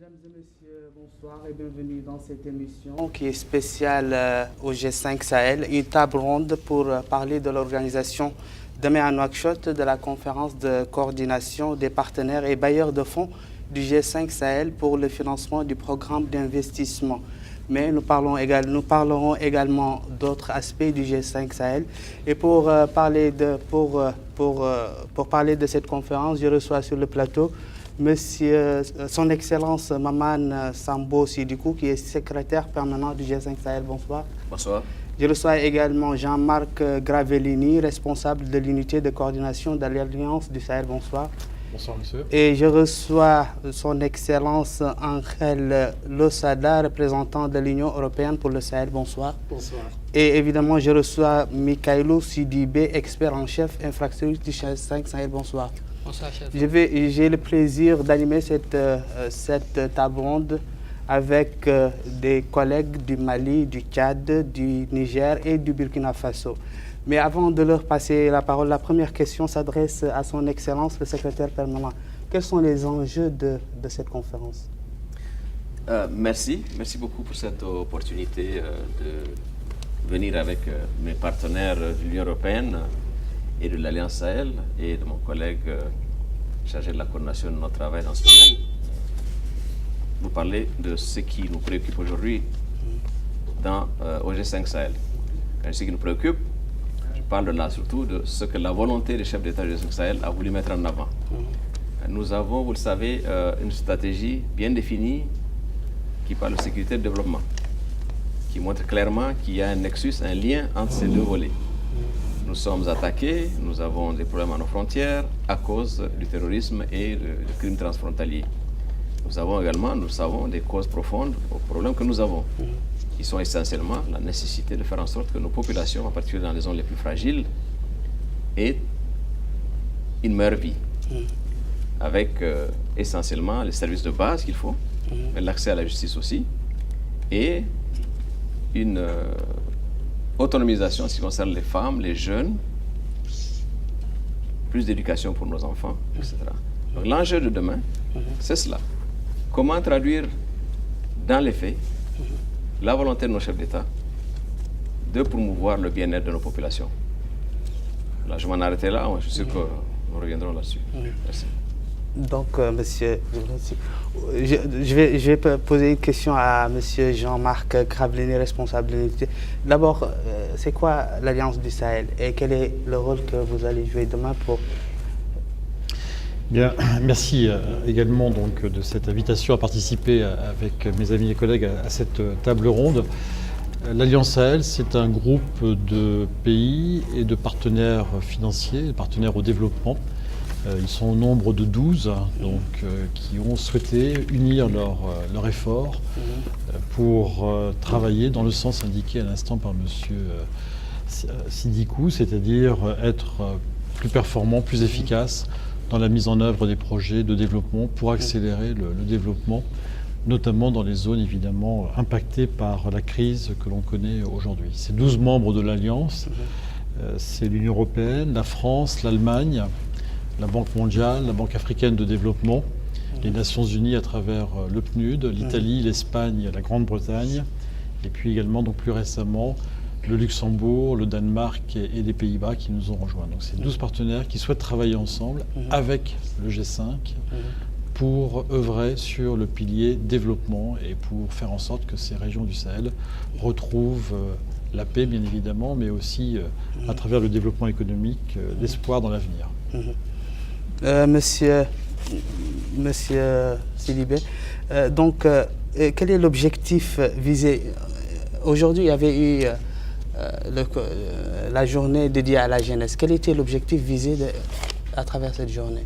Mesdames et messieurs, bonsoir et bienvenue dans cette émission qui est spéciale au G5 Sahel, une table ronde pour parler de l'organisation demain à Nouakchott de la conférence de coordination des partenaires et bailleurs de fonds du G5 Sahel pour le financement du programme d'investissement. Mais nous parlerons également d'autres aspects du G5 Sahel. Et pour parler de cette conférence, je reçois sur le plateau Monsieur, Son Excellence Maman Sambo Sidikou, qui est secrétaire permanent du G5 Sahel. Bonsoir. Bonsoir. Je reçois également Jean-Marc Gravellini, responsable de l'unité de coordination de l'Alliance du Sahel. Bonsoir. Bonsoir, monsieur. Et je reçois Son Excellence Angel Losada, représentant de l'Union européenne pour le Sahel. Bonsoir. Bonsoir. Et évidemment, je reçois Mikailou Sidibé, expert en chef infrastructure du G5 Sahel. Bonsoir. Bonsoir, chef. J'ai le plaisir d'animer cette table ronde avec des collègues du Mali, du Tchad, du Niger et du Burkina Faso. Mais avant de leur passer la parole, la première question s'adresse à Son Excellence, le secrétaire permanent. Quels sont les enjeux de cette conférence? Merci beaucoup pour cette opportunité de venir avec mes partenaires de l'Union européenne et de l'Alliance Sahel et de mon collègue chargé de la coordination de notre travail dans ce domaine. Vous parlez de ce qui nous préoccupe aujourd'hui au G5 Sahel. Quand ce qui nous préoccupe, je parle là surtout de ce que la volonté des chefs d'État du G5 Sahel a voulu mettre en avant. Nous avons, vous le savez, une stratégie bien définie qui parle de sécurité et de développement, qui montre clairement qu'il y a un nexus, un lien entre ces deux volets. Nous sommes attaqués, nous avons des problèmes à nos frontières à cause du terrorisme et du crime transfrontalier. Nous avons également, nous savons, des causes profondes aux problèmes que nous avons, qui sont essentiellement la nécessité de faire en sorte que nos populations, en particulier dans les zones les plus fragiles, aient une meilleure vie, avec essentiellement les services de base qu'il faut, mais l'accès à la justice aussi, et une autonomisation en ce qui concerne les femmes, les jeunes, plus d'éducation pour nos enfants, etc. Donc l'enjeu de demain, c'est cela. Comment traduire dans les faits la volonté de nos chefs d'État de promouvoir le bien-être de nos populations. Là, je m'en arrêtais là, je suis sûr que nous reviendrons là-dessus. Merci. Donc, monsieur, je vais poser une question à monsieur Jean-Marc Gravellini, responsable de l'unité. D'abord, c'est quoi l'Alliance du Sahel et quel est le rôle que vous allez jouer demain pour... Bien, merci également donc, de cette invitation à participer avec mes amis et collègues à cette table ronde. L'Alliance Sahel, c'est un groupe de pays et de partenaires financiers, partenaires au développement. Ils sont au nombre de 12 qui ont souhaité unir leur effort pour travailler dans le sens indiqué à l'instant par M. Sidikou, c'est-à-dire être plus performant, plus efficace dans la mise en œuvre des projets de développement pour accélérer le développement, notamment dans les zones évidemment impactées par la crise que l'on connaît aujourd'hui. Ces 12 membres de l'Alliance, c'est l'Union européenne, la France, l'Allemagne, la Banque mondiale, la Banque africaine de développement, les Nations unies à travers le PNUD, l'Italie, l'Espagne, la Grande-Bretagne, et puis également donc plus récemment le Luxembourg, le Danemark et les Pays-Bas qui nous ont rejoints. Donc c'est 12 partenaires qui souhaitent travailler ensemble avec le G5 pour œuvrer sur le pilier développement et pour faire en sorte que ces régions du Sahel retrouvent la paix bien évidemment, mais aussi à travers le développement économique, l'espoir dans l'avenir. Monsieur Sidibé, donc quel est l'objectif visé? Aujourd'hui, il y avait eu la journée dédiée à la jeunesse. Quel était l'objectif visé à travers cette journée?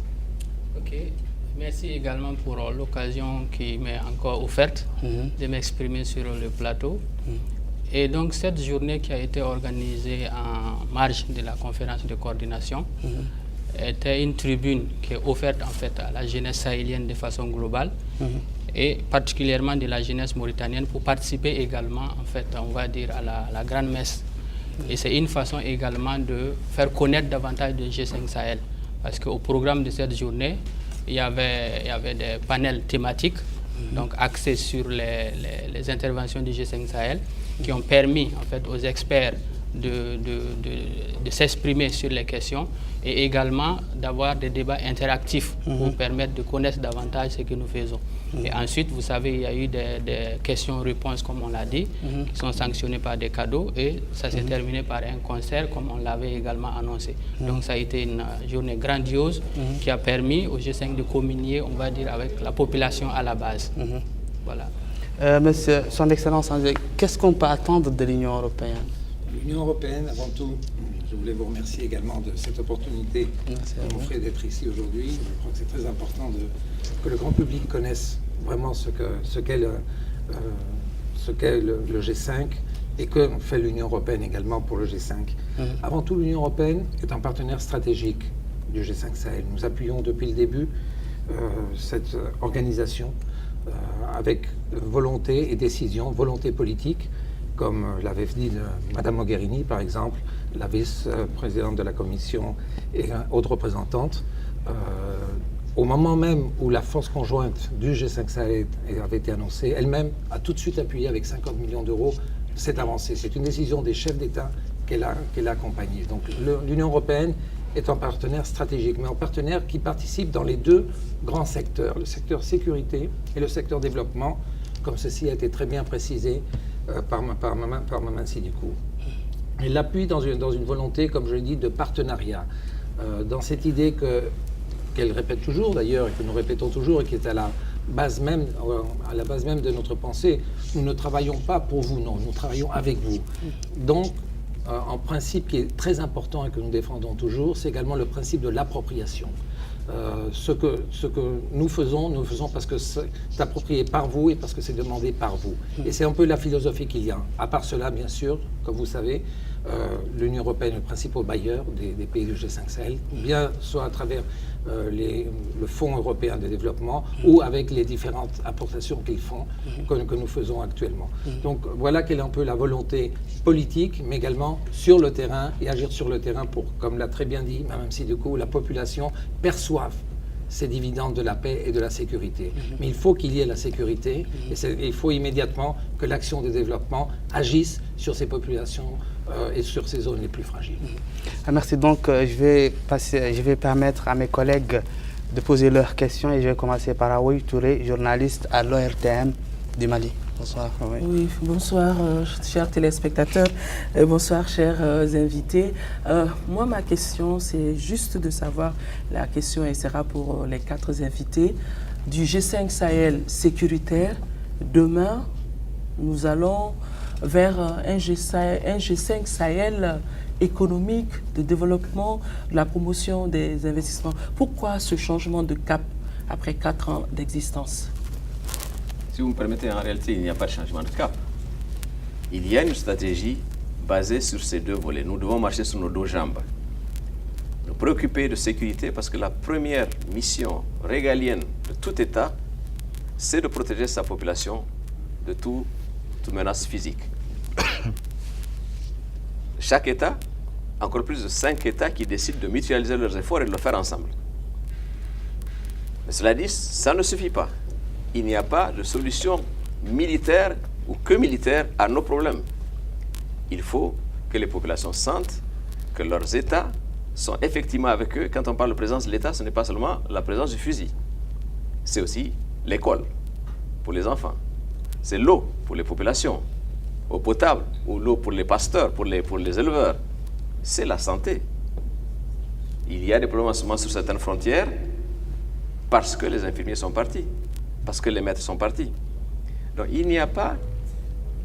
Ok, merci également pour l'occasion qui m'est encore offerte de m'exprimer sur le plateau. Et donc cette journée qui a été organisée en marge de la conférence de coordination était une tribune qui est offerte en fait à la jeunesse sahélienne de façon globale et particulièrement de la jeunesse mauritanienne pour participer également en fait on va dire à la grande messe. Et c'est une façon également de faire connaître davantage de G5 Sahel parce qu'au programme de cette journée il y avait des panels thématiques donc axé sur les interventions du G5 Sahel, qui ont permis en fait aux experts de s'exprimer sur les questions et également d'avoir des débats interactifs pour permettre de connaître davantage ce que nous faisons. Et ensuite, vous savez, il y a eu des questions-réponses, comme on l'a dit, qui sont sanctionnées par des cadeaux et ça s'est terminé par un concert, comme on l'avait également annoncé. Donc ça a été une journée grandiose qui a permis au G5 de communier, on va dire, avec la population à la base. Voilà. Monsieur, Son Excellence, qu'est-ce qu'on peut attendre de l'Union européenne? L'Union européenne, avant tout, je voulais vous remercier également de cette opportunité que vous m'offrez d'être ici aujourd'hui. Je crois que c'est très important que le grand public connaisse vraiment ce qu'est le G5 et que fait l'Union européenne également pour le G5. Avant tout, l'Union européenne est un partenaire stratégique du G5 Sahel. Nous appuyons depuis le début cette organisation avec volonté et décision, volonté politique, comme l'avait dit Mme Mogherini, par exemple, la vice-présidente de la Commission et haute représentante. Au moment même où la force conjointe du G5 Sahel avait été annoncée, elle-même a tout de suite appuyé avec 50 millions d'euros cette avancée. C'est une décision des chefs d'État qu'elle a accompagnée. Donc l'Union européenne est un partenaire stratégique, mais un partenaire qui participe dans les deux grands secteurs, le secteur sécurité et le secteur développement, comme ceci a été très bien précisé par Maman Sidibé. Il l'appuie dans une volonté, comme je l'ai dit, de partenariat, dans cette idée qu'elle répète toujours d'ailleurs, et que nous répétons toujours, et qui est à la base même de notre pensée. Nous ne travaillons pas pour vous, non, nous travaillons avec vous. Donc, un principe qui est très important et que nous défendons toujours, c'est également le principe de l'appropriation. Ce que nous faisons parce que c'est approprié par vous et parce que c'est demandé par vous. Et c'est un peu la philosophie qu'il y a. À part cela, bien sûr, comme vous savez, l'Union européenne est le principal bailleur des pays du G5 Sahel, bien soit à travers le Fonds européen de développement ou avec les différentes apportations qu'ils font, que nous faisons actuellement. Donc voilà quelle est un peu la volonté politique, mais également sur le terrain et agir sur le terrain pour, comme l'a très bien dit Mme Sidibé, la population perçoive ces dividendes de la paix et de la sécurité. Mais il faut qu'il y ait la sécurité et il faut immédiatement que l'action de développement agisse sur ces populations et sur ces zones les plus fragiles. Merci. Donc, je vais permettre à mes collègues de poser leurs questions et je vais commencer par Awoy Touré, journaliste à l'ORTM du Mali. Bonsoir. Oui, bonsoir chers téléspectateurs et bonsoir chers invités. Moi, ma question, c'est juste de savoir, la question elle sera pour les 4 invités, du G5 Sahel sécuritaire. Demain, nous allons vers un G5 Sahel économique, de développement, de la promotion des investissements. Pourquoi ce changement de cap après 4 ans d'existence? Si vous me permettez, en réalité, il n'y a pas de changement de cap. Il y a une stratégie basée sur ces 2 volets. Nous devons marcher sur nos 2 jambes. Nous préoccuper de sécurité parce que la première mission régalienne de tout État, c'est de protéger sa population de toute menace physique. Chaque État, encore plus de 5 États qui décident de mutualiser leurs efforts et de le faire ensemble. Mais cela dit, ça ne suffit pas. Il n'y a pas de solution militaire ou que militaire à nos problèmes. Il faut que les populations sentent que leurs États sont effectivement avec eux. Quand on parle de présence de l'État, ce n'est pas seulement la présence du fusil. C'est aussi l'école pour les enfants. C'est l'eau pour les populations, eau potable, ou l'eau pour les pasteurs, pour les éleveurs. C'est la santé. Il y a des problèmes en ce moment sur certaines frontières parce que les infirmiers sont partis, parce que les maîtres sont partis. Donc il n'y a pas,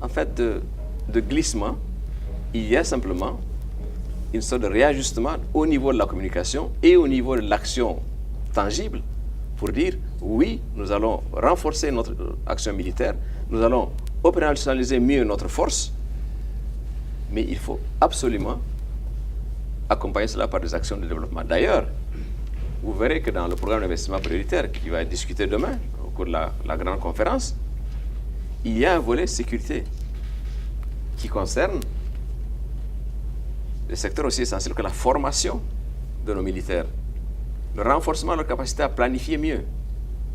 en fait, de glissement. Il y a simplement une sorte de réajustement au niveau de la communication et au niveau de l'action tangible pour dire, oui, nous allons renforcer notre action militaire, nous allons opérationnaliser mieux notre force, mais il faut absolument accompagner cela par des actions de développement. D'ailleurs, vous verrez que dans le programme d'investissement prioritaire qui va être discuté demain, au cours de la grande conférence, il y a un volet sécurité qui concerne des secteurs aussi essentiels que la formation de nos militaires, le renforcement de leur capacité à planifier mieux,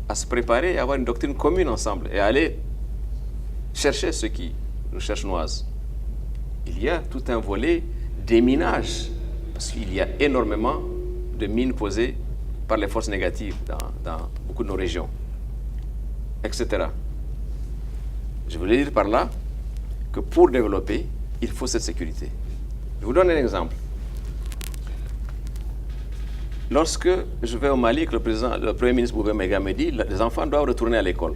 à se préparer et à avoir une doctrine commune ensemble et à aller chercher ceux qui nous cherchent noises. Il y a tout un volet déminage, parce qu'il y a énormément de mines posées par les forces négatives dans beaucoup de nos régions, etc. Je voulais dire par là que pour développer, il faut cette sécurité. Je vous donne un exemple. Lorsque je vais au Mali, que le Premier ministre Boubé Mega me dit les enfants doivent retourner à l'école.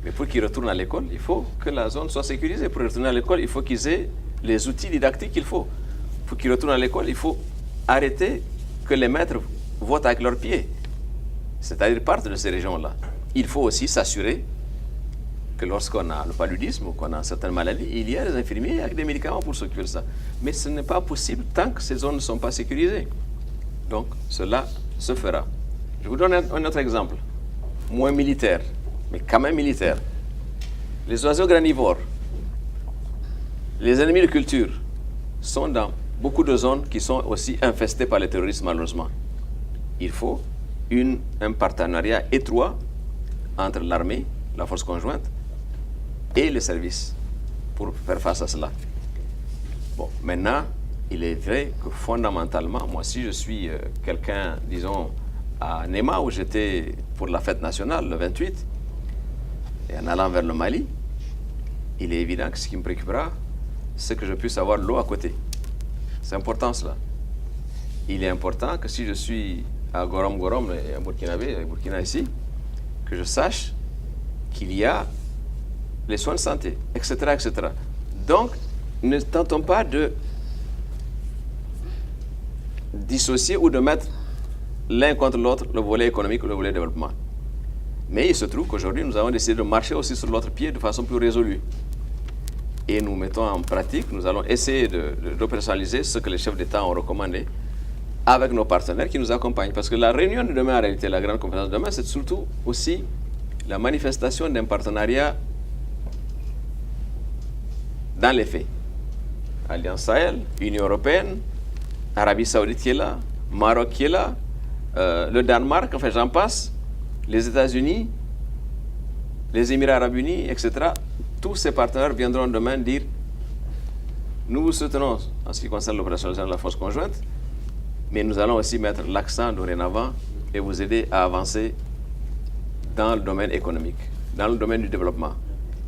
Mais pour qu'ils retournent à l'école, il faut que la zone soit sécurisée. Pour retourner à l'école, il faut qu'ils aient les outils didactiques qu'il faut. Pour qu'ils retournent à l'école, il faut arrêter que les maîtres votent avec leurs pieds. C'est-à-dire partent de ces régions-là. Il faut aussi s'assurer que lorsqu'on a le paludisme ou qu'on a certaines maladies, il y a des infirmiers avec des médicaments pour s'occuper de ça. Mais ce n'est pas possible tant que ces zones ne sont pas sécurisées. Donc, cela se fera. Je vous donne un autre exemple, moins militaire, mais quand même militaire. Les oiseaux granivores, les ennemis de culture, sont dans beaucoup de zones qui sont aussi infestées par le terrorisme, malheureusement. Il faut un partenariat étroit entre l'armée, la force conjointe, et les services pour faire face à cela. Bon, maintenant, il est vrai que fondamentalement, moi, si je suis quelqu'un, disons, à Néma, où j'étais pour la fête nationale, le 28, et en allant vers le Mali, il est évident que ce qui me préoccupera, c'est que je puisse avoir l'eau à côté. C'est important, cela. Il est important que si je suis à Gorom, et à Burkina ici, que je sache qu'il y a les soins de santé, etc., etc. Donc, ne tentons pas de dissocier ou de mettre l'un contre l'autre le volet économique ou le volet développement. Mais il se trouve qu'aujourd'hui, nous avons décidé de marcher aussi sur l'autre pied de façon plus résolue. Et nous mettons en pratique, nous allons essayer d'opérationnaliser ce que les chefs d'État ont recommandé avec nos partenaires qui nous accompagnent. Parce que la réunion de demain, en réalité, la grande conférence de demain, c'est surtout aussi la manifestation d'un partenariat dans les faits. Alliance Sahel, Union européenne, Arabie Saoudite qui est là, Maroc qui est là, le Danemark, enfin j'en passe, les États-Unis, les Émirats arabes unis, etc. Tous ces partenaires viendront demain dire nous vous soutenons en ce qui concerne l'opérationnalisation de la force conjointe, mais nous allons aussi mettre l'accent dorénavant et vous aider à avancer dans le domaine économique, dans le domaine du développement.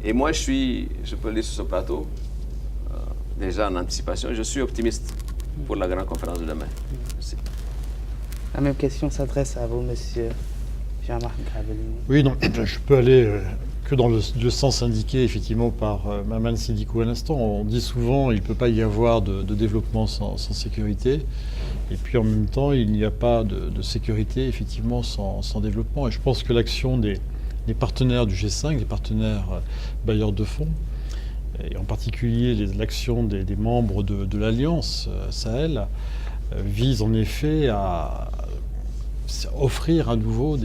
Et moi, je peux le dire sur ce plateau, déjà en anticipation, je suis optimiste pour la grande conférence de demain. Merci. La même question s'adresse à vous, monsieur Jean-Marc Gravelines. Oui, donc je peux aller que dans le sens indiqué effectivement par Maman Sidikou à l'instant. On dit souvent il ne peut pas y avoir de développement sans sécurité. Et puis en même temps, il n'y a pas de sécurité effectivement sans développement. Et je pense que l'action des partenaires du G5, des partenaires bailleurs de fonds, et en particulier l'action des membres de l'Alliance Sahel, vise en effet à offrir à nouveau,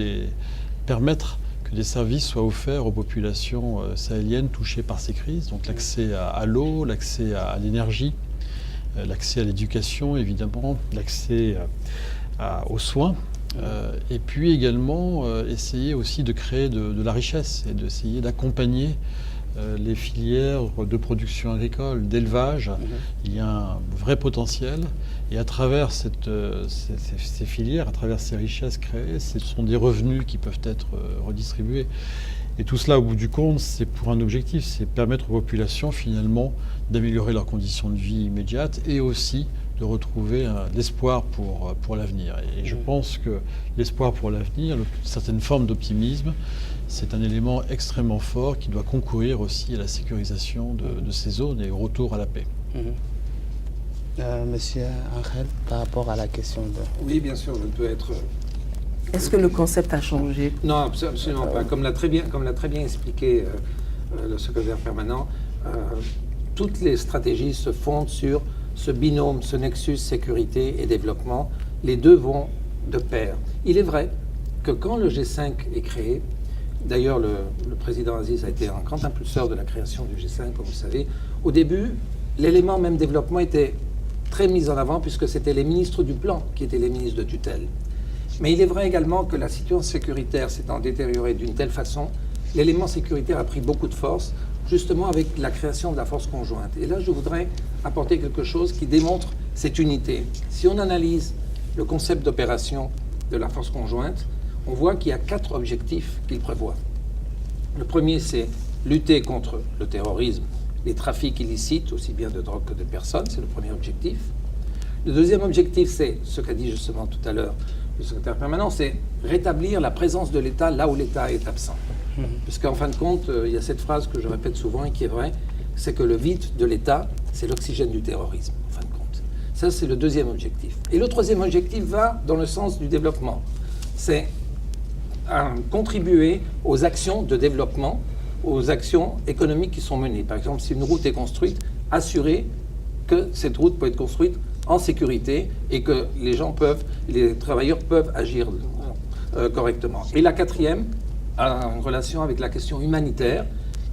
permettre que des services soient offerts aux populations sahéliennes touchées par ces crises, donc l'accès à l'eau, l'accès à l'énergie, l'accès à l'éducation évidemment, l'accès aux soins, et puis également essayer aussi de créer de la richesse et d'essayer d'accompagner les filières de production agricole, d'élevage. Il y a un vrai potentiel et à travers ces filières, à travers ces richesses créées, ce sont des revenus qui peuvent être redistribués. Et tout cela, au bout du compte, c'est pour un objectif, c'est permettre aux populations finalement d'améliorer leurs conditions de vie immédiates et aussi de retrouver l'espoir pour l'avenir. Et je pense que l'espoir pour l'avenir, une certaine forme d'optimisme, c'est un élément extrêmement fort qui doit concourir aussi à la sécurisation de ces zones et au retour à la paix. Monsieur Angel, par rapport à la question de... Oui, bien sûr, je peux être... Est-ce que le concept a changé? Non, absolument pas. Comme l'a très bien expliqué le secrétaire permanent, toutes les stratégies se fondent sur ce binôme, ce nexus sécurité et développement. Les deux vont de pair. Il est vrai que quand le G5 est créé, d'ailleurs le président Aziz a été un grand impulseur de la création du G5, comme vous savez, au début, l'élément même développement était très mis en avant puisque c'était les ministres du plan qui étaient les ministres de tutelle. Mais il est vrai également que la situation sécuritaire s'étant détériorée d'une telle façon, l'élément sécuritaire a pris beaucoup de force, justement avec la création de la force conjointe. Et là, je voudrais apporter quelque chose qui démontre cette unité. Si on analyse le concept d'opération de la force conjointe, on voit qu'il y a 4 objectifs qu'il prévoit. Le premier, c'est lutter contre le terrorisme, les trafics illicites, aussi bien de drogue que de personnes, c'est le premier objectif. Le deuxième objectif, c'est ce qu'a dit justement tout à l'heure le secrétaire permanent, c'est rétablir la présence de l'État là où l'État est absent. Puisqu'en fin de compte, il y a cette phrase que je répète souvent et qui est vraie, c'est que le vide de l'État, c'est l'oxygène du terrorisme, en fin de compte. Ça, c'est le deuxième objectif. Et le troisième objectif va dans le sens du développement. C'est contribuer aux actions de développement, aux actions économiques qui sont menées. Par exemple, si une route est construite, assurer que cette route peut être construite en sécurité et que les travailleurs peuvent agir correctement. Et la quatrième, en relation avec la question humanitaire,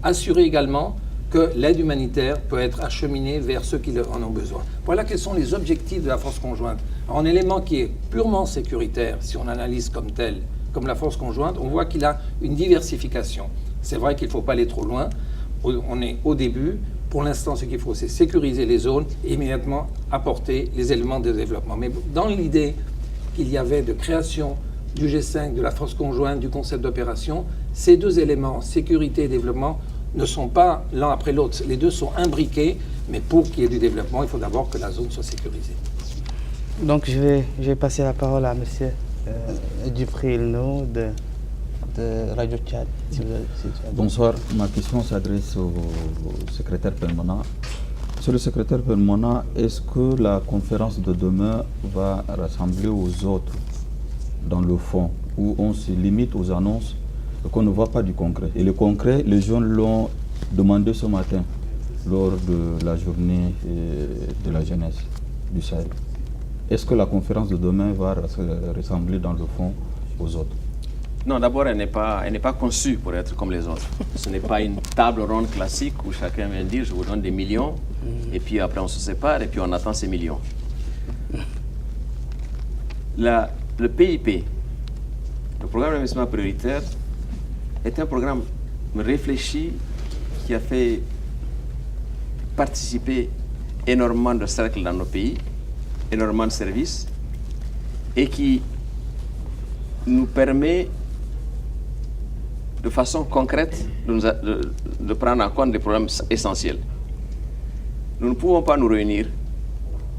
assurer également que l'aide humanitaire peut être acheminée vers ceux qui en ont besoin. Voilà quels sont les objectifs de la force conjointe. Alors, un élément qui est purement sécuritaire, si on analyse comme tel, comme la force conjointe, on voit qu'il a une diversification. C'est vrai qu'il ne faut pas aller trop loin. On est au début. Pour l'instant, ce qu'il faut, c'est sécuriser les zones et immédiatement apporter les éléments de développement. Mais dans l'idée qu'il y avait de création du G5, de la force conjointe, du concept d'opération, ces deux éléments, sécurité et développement, ne sont pas l'un après l'autre. Les deux sont imbriqués, mais pour qu'il y ait du développement, il faut d'abord que la zone soit sécurisée. Donc je vais passer la parole à M. Dufré Ilno de Radio Tchad. Bonsoir, ma question s'adresse au secrétaire permanent. Monsieur le secrétaire permanent, est-ce que la conférence de demain va rassembler aux autres dans le fond, où on se limite aux annonces et qu'on ne voit pas du concret? Et le concret, les jeunes l'ont demandé ce matin lors de la journée de la jeunesse du Sahel. Est-ce que la conférence de demain va ressembler dans le fond aux autres? Non, d'abord, elle n'est pas conçue pour être comme les autres. Ce n'est pas une table ronde classique où chacun vient dire « je vous donne des millions » et puis après on se sépare et puis on attend ces millions. Le PIP, le programme d'investissement prioritaire, est un programme réfléchi qui a fait participer énormément de cercles dans nos pays, énormément de services, et qui nous permet de façon concrète de prendre en compte des problèmes essentiels. Nous ne pouvons pas nous réunir,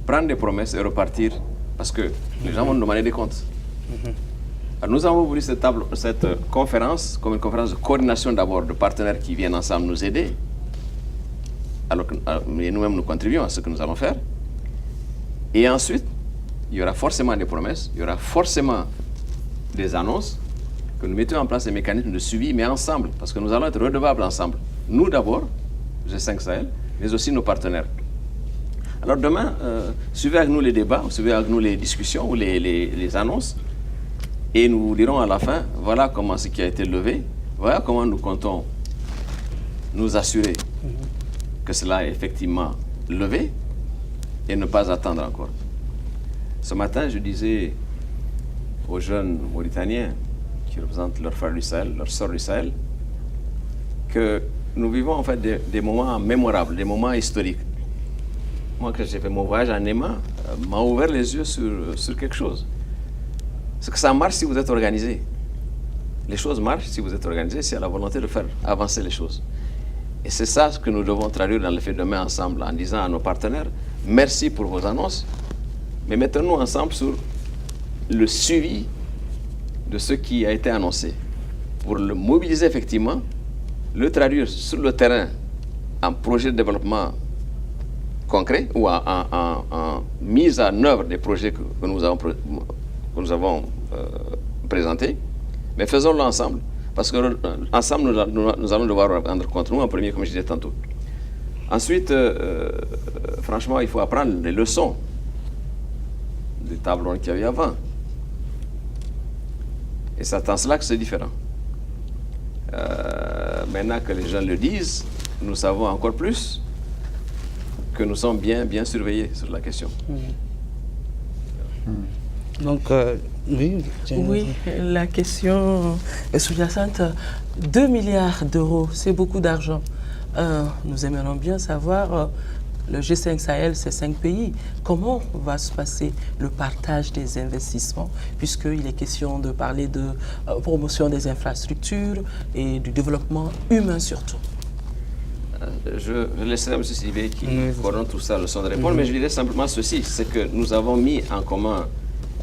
prendre des promesses et repartir parce que les gens vont nous demander des comptes. Alors nous avons voulu cette conférence comme une conférence de coordination d'abord de partenaires qui viennent ensemble nous aider, alors que nous-mêmes nous contribuons à ce que nous allons faire. Et ensuite, il y aura forcément des promesses, il y aura forcément des annonces, que nous mettions en place des mécanismes de suivi, mais ensemble, parce que nous allons être redevables ensemble. Nous d'abord, G5 Sahel, mais aussi nos partenaires. Alors demain, suivez avec nous les débats, suivez avec nous les discussions ou les annonces, et nous vous dirons à la fin, voilà comment ce qui a été levé, voilà comment nous comptons nous assurer que cela est effectivement levé et ne pas attendre encore. Ce matin, je disais aux jeunes Mauritaniens qui représentent leurs frères du Sahel, leurs sœurs du Sahel, que nous vivons en fait des moments mémorables, des moments historiques. Moi, quand j'ai fait mon voyage en Néma, m'a ouvert les yeux sur quelque chose. C'est que ça marche si vous êtes organisé. Les choses marchent si vous êtes organisé, s'il y a la volonté de faire avancer les choses. Et c'est ça ce que nous devons traduire dans le fait demain ensemble, en disant à nos partenaires, merci pour vos annonces, mais mettons-nous ensemble sur le suivi de ce qui a été annoncé, pour le mobiliser effectivement, le traduire sur le terrain en projet de développement concret ou en mise en œuvre des projets que nous avons présentés, mais faisons-le ensemble, parce qu'ensemble nous allons devoir rendre compte, nous en premier, comme je disais tantôt. Ensuite, franchement, il faut apprendre les leçons des tables rondes qu'il y avait avant. Et c'est en cela que c'est différent. Maintenant que les gens le disent, nous savons encore plus que nous sommes bien surveillés sur la question. Donc, oui. Oui, la question est sous-jacente. 2 milliards d'euros, c'est beaucoup d'argent. Nous aimerions bien savoir, le G5 Sahel, c'est 5 pays. Comment va se passer le partage des investissements, puisqu'il est question de parler de promotion des infrastructures et du développement humain surtout. Je laisserai M. Sidibé qui coordonne tout ça le son de répondre, mais je dirais simplement ceci, c'est que nous avons mis en commun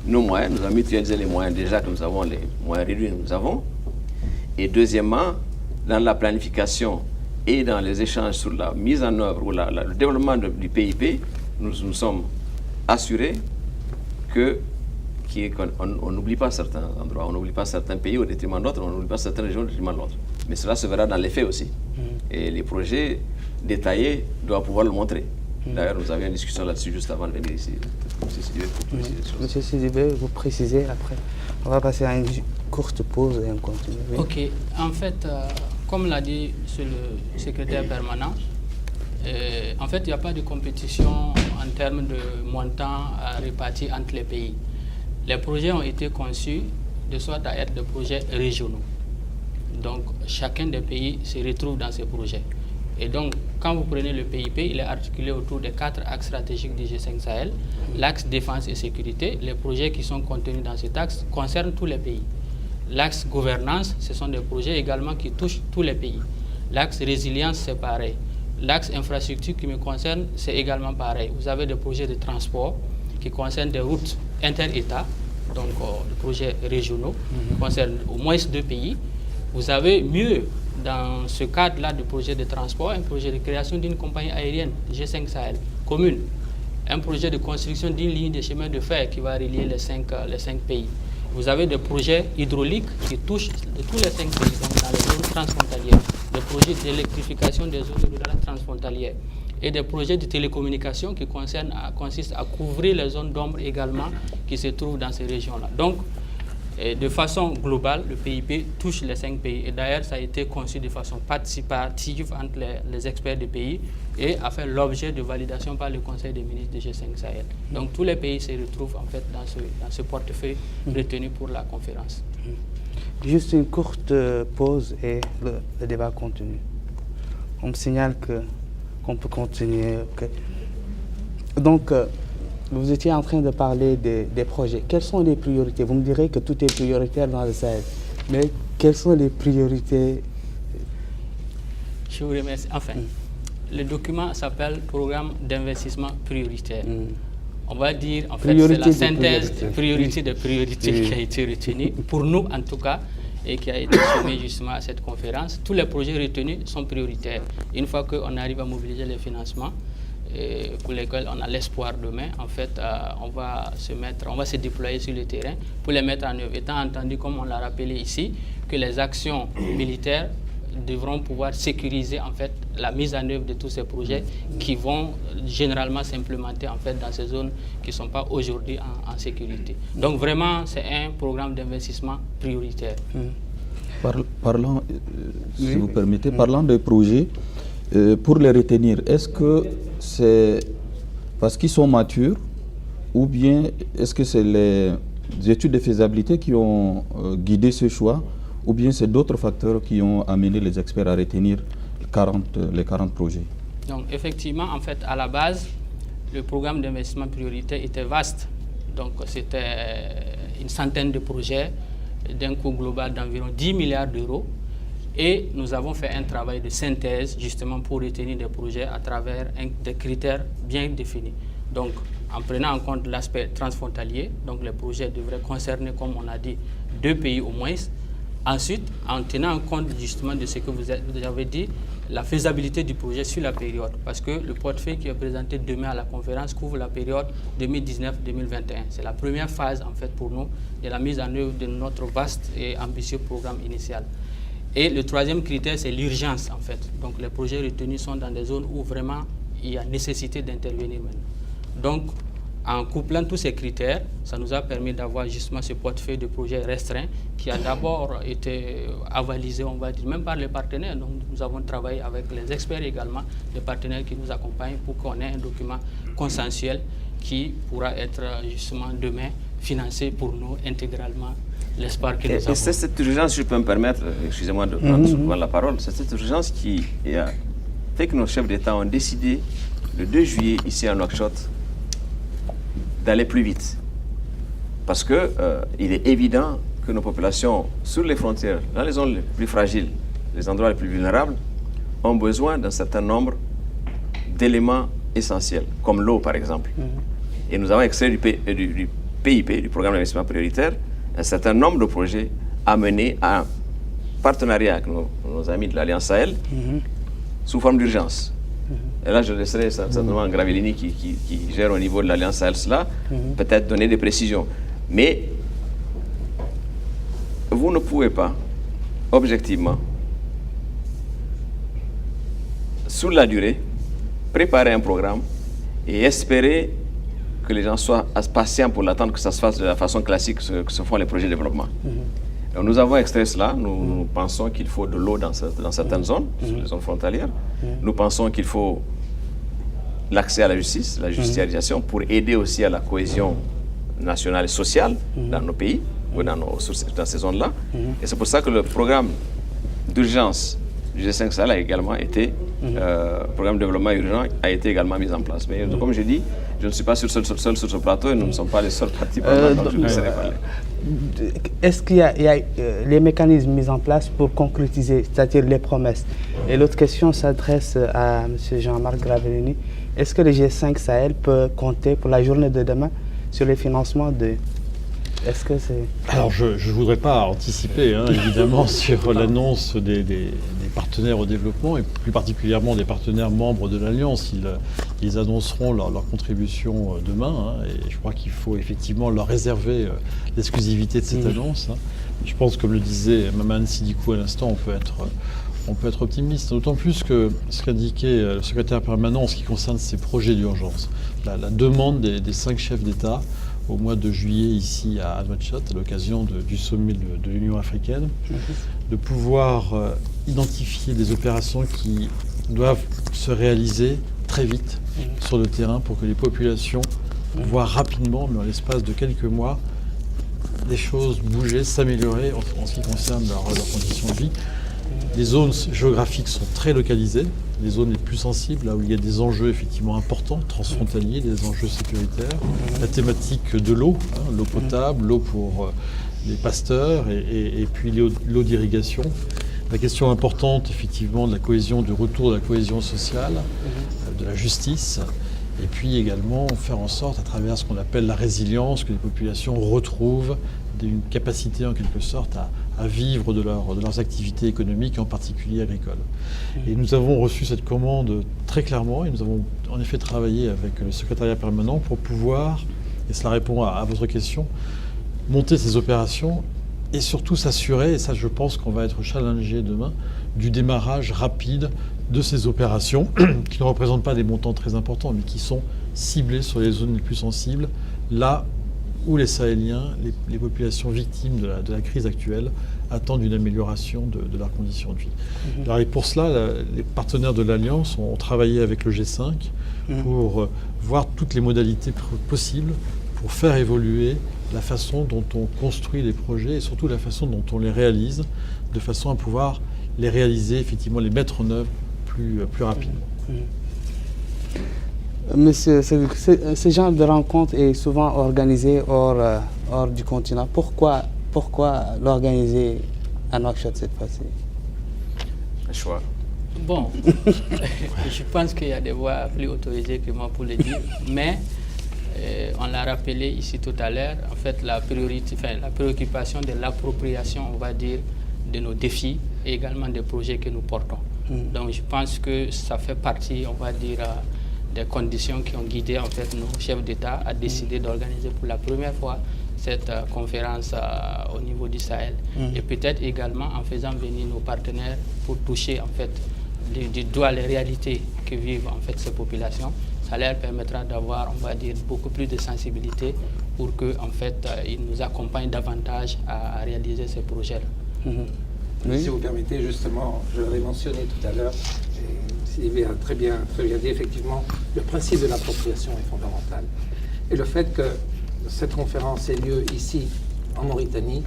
nos moyens, nous avons mutualisé les moyens déjà que nous avons, les moyens réduits que nous avons. Et deuxièmement, dans la planification et dans les échanges sur la mise en œuvre ou le développement du PIP, nous nous sommes assurés qu'on n'oublie pas certains endroits, on n'oublie pas certains pays au détriment d'autres, on n'oublie pas certaines régions au détriment d'autres. Mais cela se verra dans les faits aussi. Et les projets détaillés doivent pouvoir le montrer. D'ailleurs, nous avions une discussion là-dessus juste avant de venir ici. Monsieur Sidibé, vous précisez après. On va passer à une courte pause et on continue. Oui. Ok. En fait, comme l'a dit le secrétaire permanent, en fait, il n'y a pas de compétition en termes de montant répartis entre les pays. Les projets ont été conçus de sorte à être des projets régionaux. Donc, chacun des pays se retrouve dans ces projets. Et donc, quand vous prenez le PIP, il est articulé autour des 4 axes stratégiques du G5 Sahel. L'axe défense et sécurité, les projets qui sont contenus dans cet axe concernent tous les pays. L'axe gouvernance, ce sont des projets également qui touchent tous les pays. L'axe résilience, c'est pareil. L'axe infrastructure qui me concerne, c'est également pareil. Vous avez des projets de transport qui concernent des routes inter-États, donc des projets régionaux qui concernent au moins 2 pays. Vous avez mieux, dans ce cadre-là du projet de transport, un projet de création d'une compagnie aérienne, G5 Sahel, commune. Un projet de construction d'une ligne de chemin de fer qui va relier les 5 pays. Vous avez des projets hydrauliques qui touchent tous les 5 pays, donc dans les zones transfrontalières. Des projets d'électrification des zones rurales transfrontalières. Et des projets de télécommunication qui consistent à couvrir les zones d'ombre également qui se trouvent dans ces régions-là. Donc, de façon globale, le PIP touche les 5 pays. Et d'ailleurs, ça a été conçu de façon participative entre les experts des pays et a fait l'objet de validation par le Conseil des ministres de G5 Sahel. Donc, tous les pays se retrouvent en fait dans ce portefeuille retenu pour la conférence. Juste une courte pause et le débat continue. On me signale qu'on peut continuer. Okay. Donc, vous étiez en train de parler des projets. Quelles sont les priorités? Vous me direz que tout est prioritaire dans le Sahel. Mais quelles sont les priorités? Je vous remercie. Enfin, le document s'appelle Programme d'investissement prioritaire. On va dire, en fait, c'est la synthèse priorité des priorités qui a été retenue, pour nous en tout cas, et qui a été soumis justement à cette conférence. Tous les projets retenus sont prioritaires. Une fois qu'on arrive à mobiliser les financements, pour lesquels on a l'espoir demain, en fait, on va se déployer sur le terrain pour les mettre en œuvre. Étant entendu, comme on l'a rappelé ici, que les actions militaires devront pouvoir sécuriser en fait la mise en œuvre de tous ces projets qui vont généralement s'implémenter en fait dans ces zones qui ne sont pas aujourd'hui en sécurité. Donc vraiment, c'est un programme d'investissement prioritaire. Parlant, si vous permettez, parlant des projets, pour les retenir, est-ce que c'est parce qu'ils sont matures ou bien est-ce que c'est les études de faisabilité qui ont guidé ce choix ou bien c'est d'autres facteurs qui ont amené les experts à retenir les 40 projets? Donc effectivement, en fait, à la base, le programme d'investissement prioritaire était vaste. Donc c'était une centaine de projets d'un coût global d'environ 10 milliards d'euros. Et nous avons fait un travail de synthèse justement pour retenir des projets à travers des critères bien définis. Donc, en prenant en compte l'aspect transfrontalier, donc les projets devraient concerner, comme on a dit, 2 pays au moins. Ensuite, en tenant compte justement de ce que vous avez dit, la faisabilité du projet sur la période, parce que le portefeuille qui est présenté demain à la conférence couvre la période 2019-2021. C'est la première phase en fait pour nous de la mise en œuvre de notre vaste et ambitieux programme initial. Et le troisième critère, c'est l'urgence en fait. Donc les projets retenus sont dans des zones où vraiment il y a nécessité d'intervenir maintenant. Donc en couplant tous ces critères, ça nous a permis d'avoir justement ce portefeuille de projets restreint qui a d'abord été avalisé, on va dire, même par les partenaires. Donc nous avons travaillé avec les experts également, les partenaires qui nous accompagnent pour qu'on ait un document consensuel qui pourra être justement demain financer pour nous intégralement l'espoir que nous Et avons. c'est cette urgence, je peux me permettre, excusez-moi de prendre souvent la parole, c'est cette urgence qui a fait que nos chefs d'État ont décidé, le 2 juillet, ici à Nouakchott, d'aller plus vite. Parce que il est évident que nos populations, sur les frontières, dans les zones les plus fragiles, les endroits les plus vulnérables, ont besoin d'un certain nombre d'éléments essentiels, comme l'eau par exemple. Et nous avons extrait du PIP, du Programme d'investissement prioritaire, un certain nombre de projets à mener en partenariat avec nos amis de l'Alliance Sahel, sous forme d'urgence. Et là, je laisserai certainement Gravelini qui gère au niveau de l'Alliance Sahel cela, peut-être donner des précisions. Mais vous ne pouvez pas, objectivement, sur la durée, préparer un programme et espérer que les gens soient patients pour l'attendre, que ça se fasse de la façon classique que se font les projets de développement. Donc, nous avons extrait cela. Nous pensons qu'il faut de l'eau dans certaines zones, sur les zones frontalières. Nous pensons qu'il faut l'accès à la justice, la justiciarisation, pour aider aussi à la cohésion nationale et sociale dans nos pays, ou dans ces zones-là. Et c'est pour ça que le programme d'urgence du G5 Sahel a également été, le programme de développement urgent a été également mis en place. Mais comme je dis, je ne suis pas seul sur ce plateau et nous ne sommes pas les seuls partis prenants, donc je ne laisserai parler. Est-ce qu'il y a les mécanismes mis en place pour concrétiser, c'est-à-dire les promesses? Et l'autre question s'adresse à M. Jean-Marc Gravelini. Est-ce que le G5 Sahel peut compter pour la journée de demain sur les financements de... Est-ce que c'est... Alors, je ne voudrais pas anticiper, évidemment, sur l'annonce des partenaires au développement, et plus particulièrement des partenaires membres de l'Alliance. Ils annonceront leur contribution demain, et je crois qu'il faut effectivement leur réserver l'exclusivité de cette annonce. Je pense, comme le disait Maman Sidikou à l'instant, on peut être optimiste, d'autant plus que ce qu'indiquait le secrétaire permanent en ce qui concerne ces projets d'urgence, la demande des 5 chefs d'État au mois de juillet ici à Nouakchott, à l'occasion du sommet de l'Union africaine, de pouvoir identifier des opérations qui doivent se réaliser très vite sur le terrain pour que les populations voient rapidement, mais en l'espace de quelques mois, des choses bouger, s'améliorer en ce qui concerne leurs conditions de vie. Les zones géographiques sont très localisées, les zones les plus sensibles, là où il y a des enjeux effectivement importants, transfrontaliers, des enjeux sécuritaires. La thématique de l'eau, l'eau potable, l'eau pour les pasteurs et puis l'eau d'irrigation. La question importante effectivement de la cohésion, du retour de la cohésion sociale, de la justice. Et puis également faire en sorte, à travers ce qu'on appelle la résilience, que les populations retrouvent une capacité en quelque sorte à vivre de leurs activités économiques, en particulier agricoles. Et nous avons reçu cette commande très clairement et nous avons en effet travaillé avec le secrétariat permanent pour pouvoir, et cela répond à votre question, monter ces opérations et surtout s'assurer, et ça je pense qu'on va être challengé demain, du démarrage rapide de ces opérations qui ne représentent pas des montants très importants mais qui sont ciblés sur les zones les plus sensibles, là où les Sahéliens, les populations victimes de la crise actuelle attendent une amélioration de leurs conditions de vie. Alors, et pour cela, les partenaires de l'Alliance ont travaillé avec le G5 pour voir toutes les modalités possibles pour faire évoluer la façon dont on construit les projets et surtout la façon dont on les réalise, de façon à pouvoir les réaliser, effectivement les mettre en œuvre plus rapidement. Monsieur, ce genre de rencontre est souvent organisé hors du continent. Pourquoi l'organiser à Nouakchott cette fois-ci? Un choix. Bon, je pense qu'il y a des voix plus autorisées que moi pour le dire, mais on l'a rappelé ici tout à l'heure, en fait la préoccupation de l'appropriation, on va dire, de nos défis et également des projets que nous portons. Donc je pense que ça fait partie, on va dire, des conditions qui ont guidé en fait nos chefs d'État à décider d'organiser pour la première fois cette conférence au niveau du Sahel. Et peut-être également en faisant venir nos partenaires pour toucher en fait du doigt les réalités que vivent en fait ces populations. Ça leur permettra d'avoir, on va dire, beaucoup plus de sensibilité pour que en fait ils nous accompagnent davantage à réaliser ces projets-là. Si vous permettez, justement, je l'ai mentionné tout à l'heure, Sylvie a très bien dit, effectivement, le principe de l'appropriation est fondamental. Et le fait que cette conférence ait lieu ici, en Mauritanie,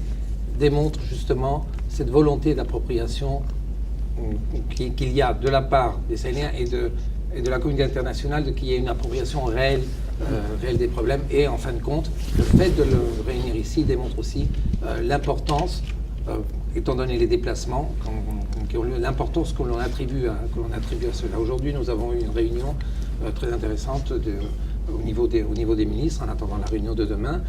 démontre justement cette volonté d'appropriation qu'il y a de la part des Sahéliens et de la communauté internationale, qu'il y ait une appropriation réelle des problèmes. Et en fin de compte, le fait de le réunir ici démontre aussi l'importance, étant donné les déplacements qui ont lieu, l'importance que l'on attribue à cela. Aujourd'hui, nous avons eu une réunion très intéressante au niveau des ministres, en attendant la réunion de demain.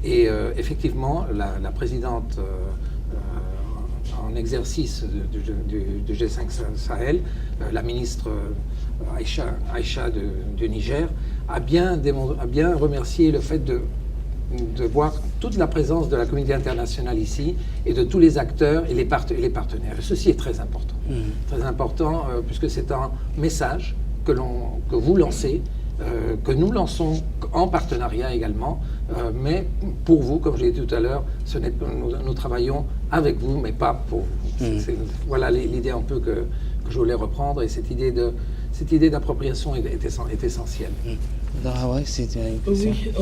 Et effectivement, la présidente en exercice du G5 Sahel, la ministre Aïcha du Niger, a bien remercié le fait de voir toute la présence de la communauté internationale ici et de tous les acteurs et les partenaires. Ceci est très important. Très important puisque c'est un message que vous lancez, que nous lançons en partenariat également, mais pour vous, comme je l'ai dit tout à l'heure, nous travaillons avec vous, mais pas pour vous. Voilà l'idée un peu que je voulais reprendre, et cette idée d'appropriation est essentielle. Oui,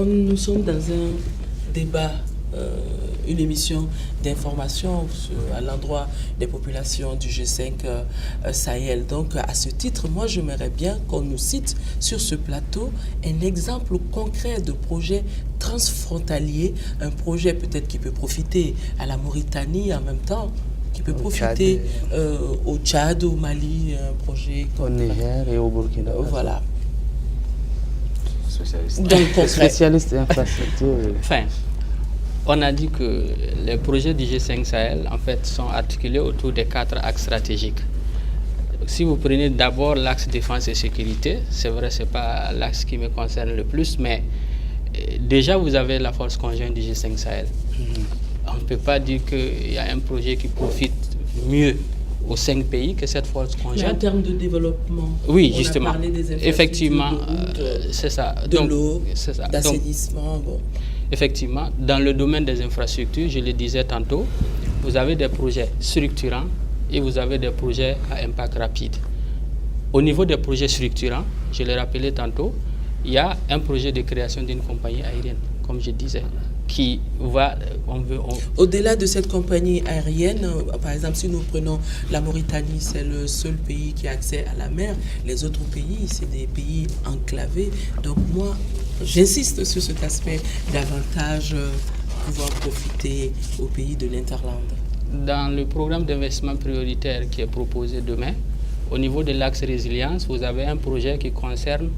nous sommes dans un débat, une émission d'information à l'endroit des populations du G5 Sahel. Donc, à ce titre, moi, j'aimerais bien qu'on nous cite sur ce plateau un exemple concret de projet transfrontalier, un projet peut-être qui peut profiter à la Mauritanie en même temps, qui peut profiter au Tchad, au Mali, un projet au Niger et au Burkina Faso. Voilà. Donc, spécialiste infrastructure. Enfin, on a dit que les projets du G5 Sahel, en fait, sont articulés autour des 4 axes stratégiques. Si vous prenez d'abord l'axe défense et sécurité, c'est vrai, ce n'est pas l'axe qui me concerne le plus, mais déjà, vous avez la force conjointe du G5 Sahel. On ne peut pas dire qu'il y a un projet qui profite mieux aux 5 pays que cette force conjointe. Mais en termes de développement, oui, on justement, a parlé des effectivement, c'est ça. De l'eau, d'assainissement. Bon. Effectivement, dans le domaine des infrastructures, je le disais tantôt, vous avez des projets structurants et vous avez des projets à impact rapide. Au niveau des projets structurants, je l'ai rappelé tantôt, il y a un projet de création d'une compagnie aérienne, comme je disais, qui va... Au-delà de cette compagnie aérienne, par exemple, si nous prenons la Mauritanie, c'est le seul pays qui a accès à la mer. Les autres pays, c'est des pays enclavés. Donc moi, j'insiste sur cet aspect davantage pouvant profiter aux pays de l'interland. Dans le programme d'investissement prioritaire qui est proposé demain, au niveau de l'axe résilience, vous avez un projet qui concerne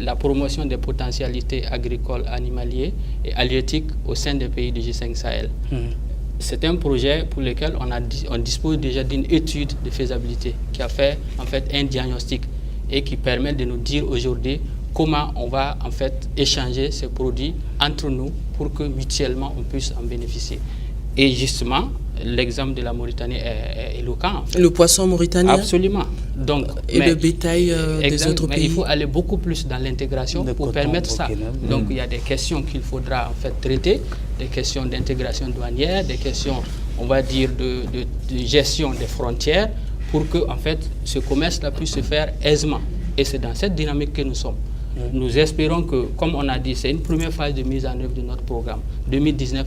la promotion des potentialités agricoles, animalières et halieutiques au sein des pays du G5 Sahel. C'est un projet pour lequel on dispose déjà d'une étude de faisabilité qui a fait en fait un diagnostic et qui permet de nous dire aujourd'hui comment on va en fait échanger ces produits entre nous pour que mutuellement on puisse en bénéficier. Et justement, l'exemple de la Mauritanie est éloquent. En fait. Le poisson mauritanien. Absolument. Donc, le bétail des autres pays. Il faut aller beaucoup plus dans l'intégration pour permettre ça. Donc il y a des questions qu'il faudra en fait traiter, des questions d'intégration douanière, des questions, on va dire, de gestion des frontières pour que en fait ce commerce-là puisse se faire aisément. Et c'est dans cette dynamique que nous sommes. Nous espérons que, comme on a dit, c'est une première phase de mise en œuvre de notre programme 2019-2021.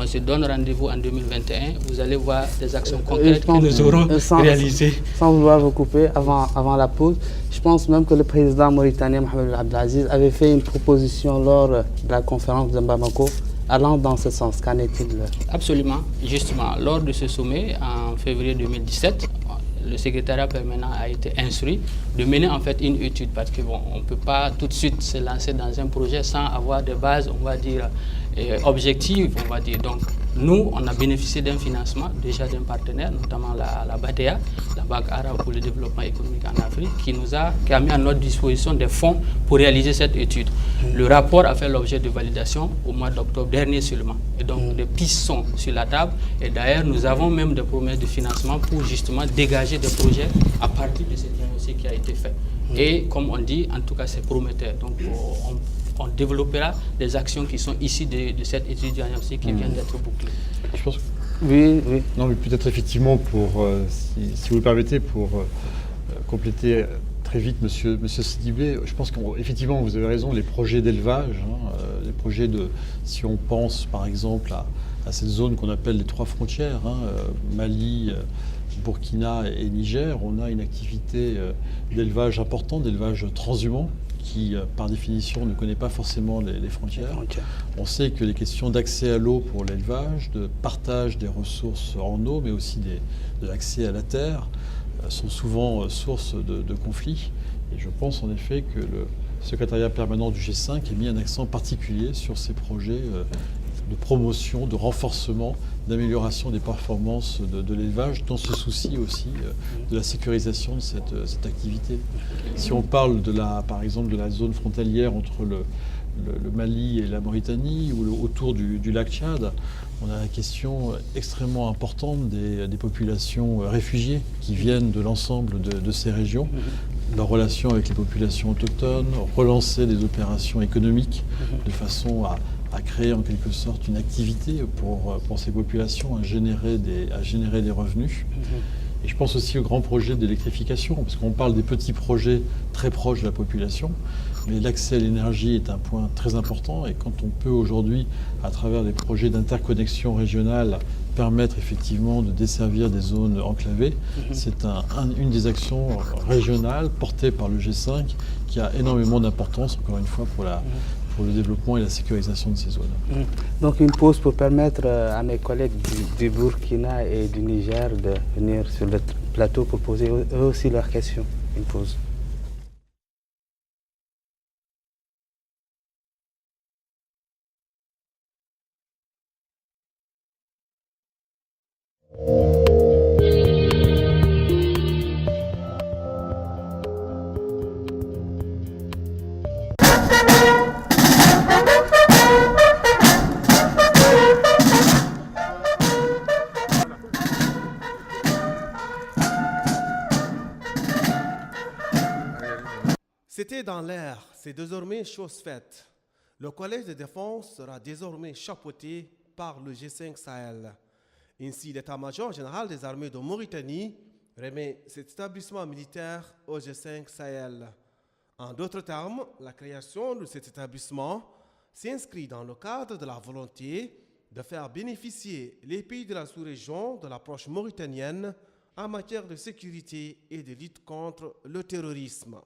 On se donne rendez-vous en 2021. Vous allez voir des actions concrètes que nous aurons réalisées. Sans vouloir vous couper avant la pause, je pense même que le président mauritanien Mohamed Abdelaziz avait fait une proposition lors de la conférence de Bamako allant dans ce sens. Qu'en est-il? Absolument. Justement, lors de ce sommet en février 2017, le secrétariat permanent a été instruit de mener en fait une étude parce que bon, on ne peut pas tout de suite se lancer dans un projet sans avoir des bases, on va dire, objectives, on va dire. Donc, nous, on a bénéficié d'un financement déjà d'un partenaire, notamment la BADEA, la Banque arabe pour le développement économique en Afrique, qui a mis à notre disposition des fonds pour réaliser cette étude. Le rapport a fait l'objet de validation au mois d'octobre dernier seulement. Et donc, des pistes sont sur la table. Et d'ailleurs, nous avons même des promesses de financement pour justement dégager des projets à partir de ce diagnostic qui a été fait. Et comme on dit, en tout cas, c'est prometteur. Donc, on développera des actions qui sont issues de cette étude diagnostique qui vient d'être bouclée. Je pense que... Oui. Non, mais peut-être effectivement, si vous le permettez, pour compléter Très vite, monsieur Sidibé, je pense qu'effectivement, vous avez raison, les projets d'élevage, les projets si on pense par exemple à cette zone qu'on appelle les trois frontières, Mali, Burkina et Niger, on a une activité d'élevage importante, d'élevage transhumant, qui par définition ne connaît pas forcément les frontières. On sait que les questions d'accès à l'eau pour l'élevage, de partage des ressources en eau, mais aussi de l'accès à la terre, sont souvent source de conflits. Et je pense en effet que le secrétariat permanent du G5 a mis un accent particulier sur ces projets de promotion, de renforcement, d'amélioration des performances de l'élevage, dans ce souci aussi de la sécurisation de cette activité. Si on parle par exemple de la zone frontalière entre le Mali et la Mauritanie ou autour du lac Tchad, on a la question extrêmement importante des populations réfugiées qui viennent de l'ensemble de ces régions, leur relation avec les populations autochtones, relancer des opérations économiques de façon à créer en quelque sorte une activité pour ces populations, à générer des revenus. Et je pense aussi aux grands projets d'électrification, parce qu'on parle des petits projets très proches de la population, mais l'accès à l'énergie est un point très important. Et quand on peut aujourd'hui, à travers des projets d'interconnexion régionale, permettre effectivement de desservir des zones enclavées, c'est une des actions régionales portées par le G5 qui a énormément d'importance, encore une fois, pour le développement et la sécurisation de ces zones. Donc une pause pour permettre à mes collègues du Burkina et du Niger de venir sur le plateau pour poser eux aussi leurs questions. Une pause. C'était dans l'air, c'est désormais chose faite. Le collège de défense sera désormais chapeauté par le G5 Sahel. Ainsi, l'état-major général des armées de Mauritanie remet cet établissement militaire au G5 Sahel. En d'autres termes, la création de cet établissement s'inscrit dans le cadre de la volonté de faire bénéficier les pays de la sous-région de l'approche mauritanienne en matière de sécurité et de lutte contre le terrorisme.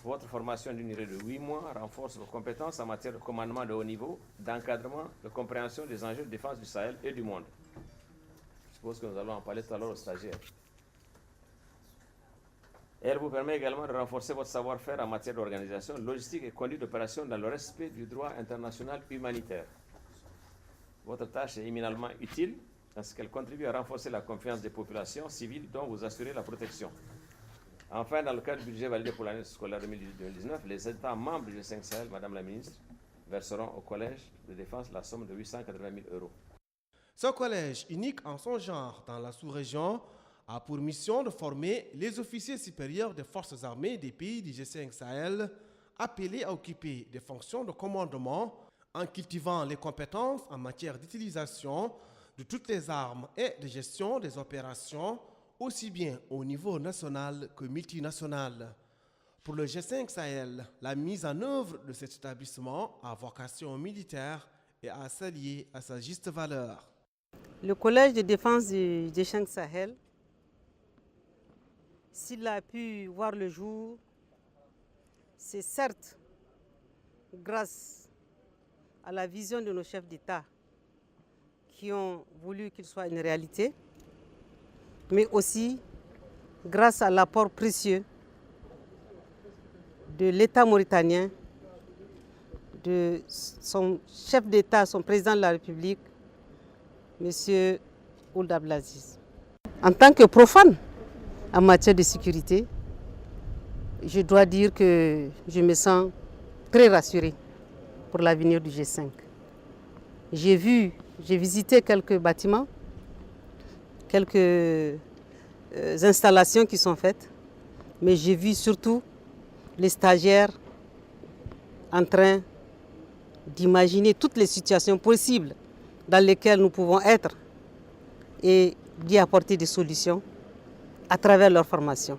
Votre formation d'une durée de 8 mois renforce vos compétences en matière de commandement de haut niveau, d'encadrement, de compréhension des enjeux de défense du Sahel et du monde. Je suppose que nous allons en parler tout à l'heure aux stagiaires. Elle vous permet également de renforcer votre savoir-faire en matière d'organisation, logistique et conduite d'opération dans le respect du droit international humanitaire. Votre tâche est éminemment utile parce qu'elle contribue à renforcer la confiance des populations civiles dont vous assurez la protection. Enfin, dans le cadre du budget validé pour l'année scolaire 2018-2019, les États membres du G5 Sahel, Madame la Ministre, verseront au Collège de défense la somme de 880 000 €. Ce collège, unique en son genre dans la sous-région, a pour mission de former les officiers supérieurs des forces armées des pays du G5 Sahel, appelés à occuper des fonctions de commandement en cultivant les compétences en matière d'utilisation de toutes les armes et de gestion des opérations, aussi bien au niveau national que multinational. Pour le G5 Sahel, la mise en œuvre de cet établissement a vocation militaire et à s'allier à sa juste valeur. Le Collège de défense du G5 Sahel, s'il a pu voir le jour, c'est certes grâce à la vision de nos chefs d'État qui ont voulu qu'il soit une réalité, mais aussi grâce à l'apport précieux de l'État mauritanien, de son chef d'État, son président de la République, M. Ould Abdelaziz. En tant que profane en matière de sécurité, je dois dire que je me sens très rassurée pour l'avenir du G5. J'ai visité quelques bâtiments, quelques installations qui sont faites, mais j'ai vu surtout les stagiaires en train d'imaginer toutes les situations possibles dans lesquelles nous pouvons être et d'y apporter des solutions à travers leur formation.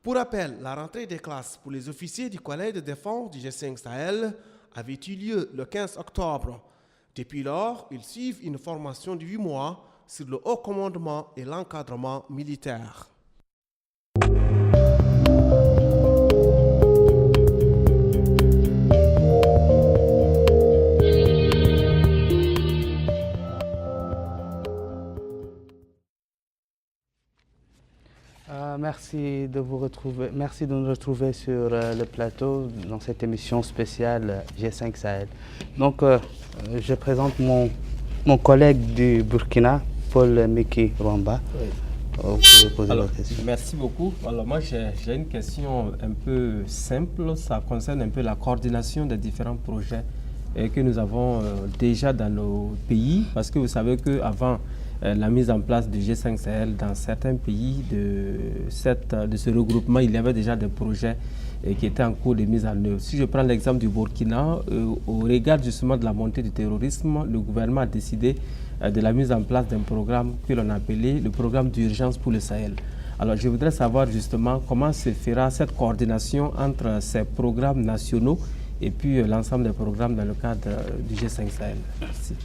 Pour rappel, la rentrée des classes pour les officiers du collège de défense du G5 Sahel avait eu lieu le 15 octobre. Depuis lors, ils suivent une formation de 8 mois sur le haut commandement et l'encadrement militaire. Merci de vous retrouver. Merci de nous retrouver sur le plateau dans cette émission spéciale G5 Sahel. Donc, je présente mon collègue du Burkina, Paul Miki Rwamba. Oui. Vous pouvez poser votre question. Merci beaucoup. Alors moi, j'ai une question un peu simple. Ça concerne un peu la coordination des différents projets que nous avons déjà dans nos pays. Parce que vous savez qu'avant la mise en place du G5 Sahel dans certains pays de ce regroupement, il y avait déjà des projets qui étaient en cours de mise en œuvre. Si je prends l'exemple du Burkina, au regard justement de la montée du terrorisme, le gouvernement a décidé de la mise en place d'un programme que l'on a appelé le programme d'urgence pour le Sahel. Alors je voudrais savoir justement comment se fera cette coordination entre ces programmes nationaux et puis l'ensemble des programmes dans le cadre du G5 Sahel. Merci.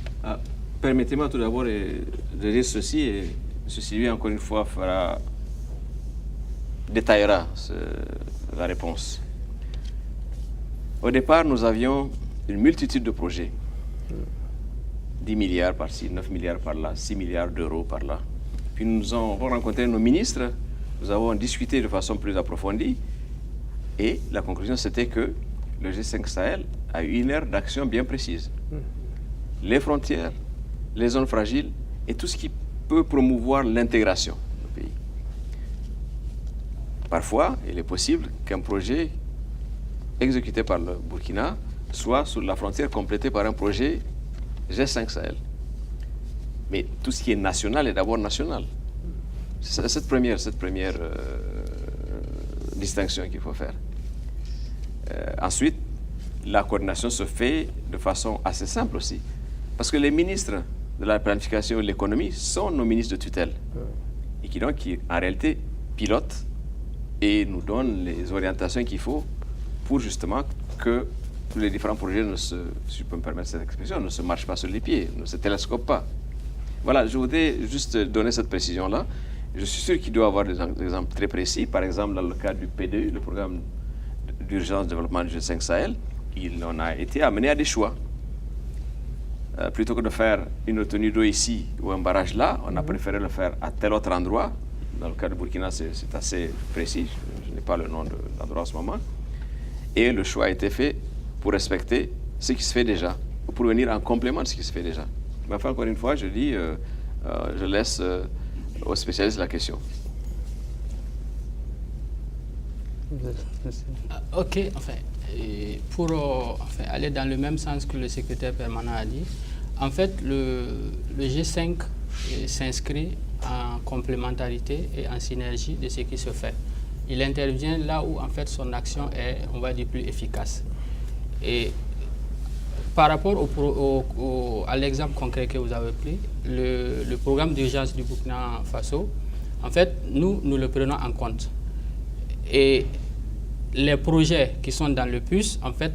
Permettez-moi tout d'abord de dire ceci, et M. Sylvie, encore une fois, détaillera la réponse. Au départ, nous avions une multitude de projets. 10 milliards par-ci, 9 milliards par-là, 6 milliards d'euros par-là. Puis nous avons rencontré nos ministres, nous avons discuté de façon plus approfondie, et la conclusion c'était que le G5 Sahel a eu une aire d'action bien précise. Les frontières, les zones fragiles et tout ce qui peut promouvoir l'intégration du pays. Parfois, il est possible qu'un projet exécuté par le Burkina soit sur la frontière complété par un projet G5 Sahel. Mais tout ce qui est national est d'abord national. C'est cette première distinction qu'il faut faire. Ensuite, la coordination se fait de façon assez simple aussi. Parce que les ministres de la planification et de l'économie sont nos ministres de tutelle. Et qui en réalité pilotent et nous donnent les orientations qu'il faut pour justement que les différents projets si je peux me permettre cette expression, ne se marchent pas sur les pieds, ne se télescopent pas. Voilà, je voudrais juste donner cette précision-là. Je suis sûr qu'il doit y avoir des exemples très précis. Par exemple, dans le cadre du PDU, le programme d'urgence de développement du G5 Sahel, il en a été amené à des choix. Plutôt que de faire une retenue d'eau ici ou un barrage là, on a préféré le faire à tel autre endroit. Dans le cas de Burkina, c'est assez précis. Je n'ai pas le nom de l'endroit en ce moment. Et le choix a été fait pour respecter ce qui se fait déjà, ou pour venir en complément de ce qui se fait déjà. Mais enfin, encore une fois, je dis, je laisse aux spécialistes la question. Ok, pour aller dans le même sens que le secrétaire permanent a dit, en fait, le G5 s'inscrit en complémentarité et en synergie de ce qui se fait. Il intervient là où, en fait, son action est, on va dire, plus efficace. Et par rapport à l'exemple concret que vous avez pris, le programme d'urgence du Burkina Faso, en fait, nous le prenons en compte. Et les projets qui sont dans le PUS, en fait,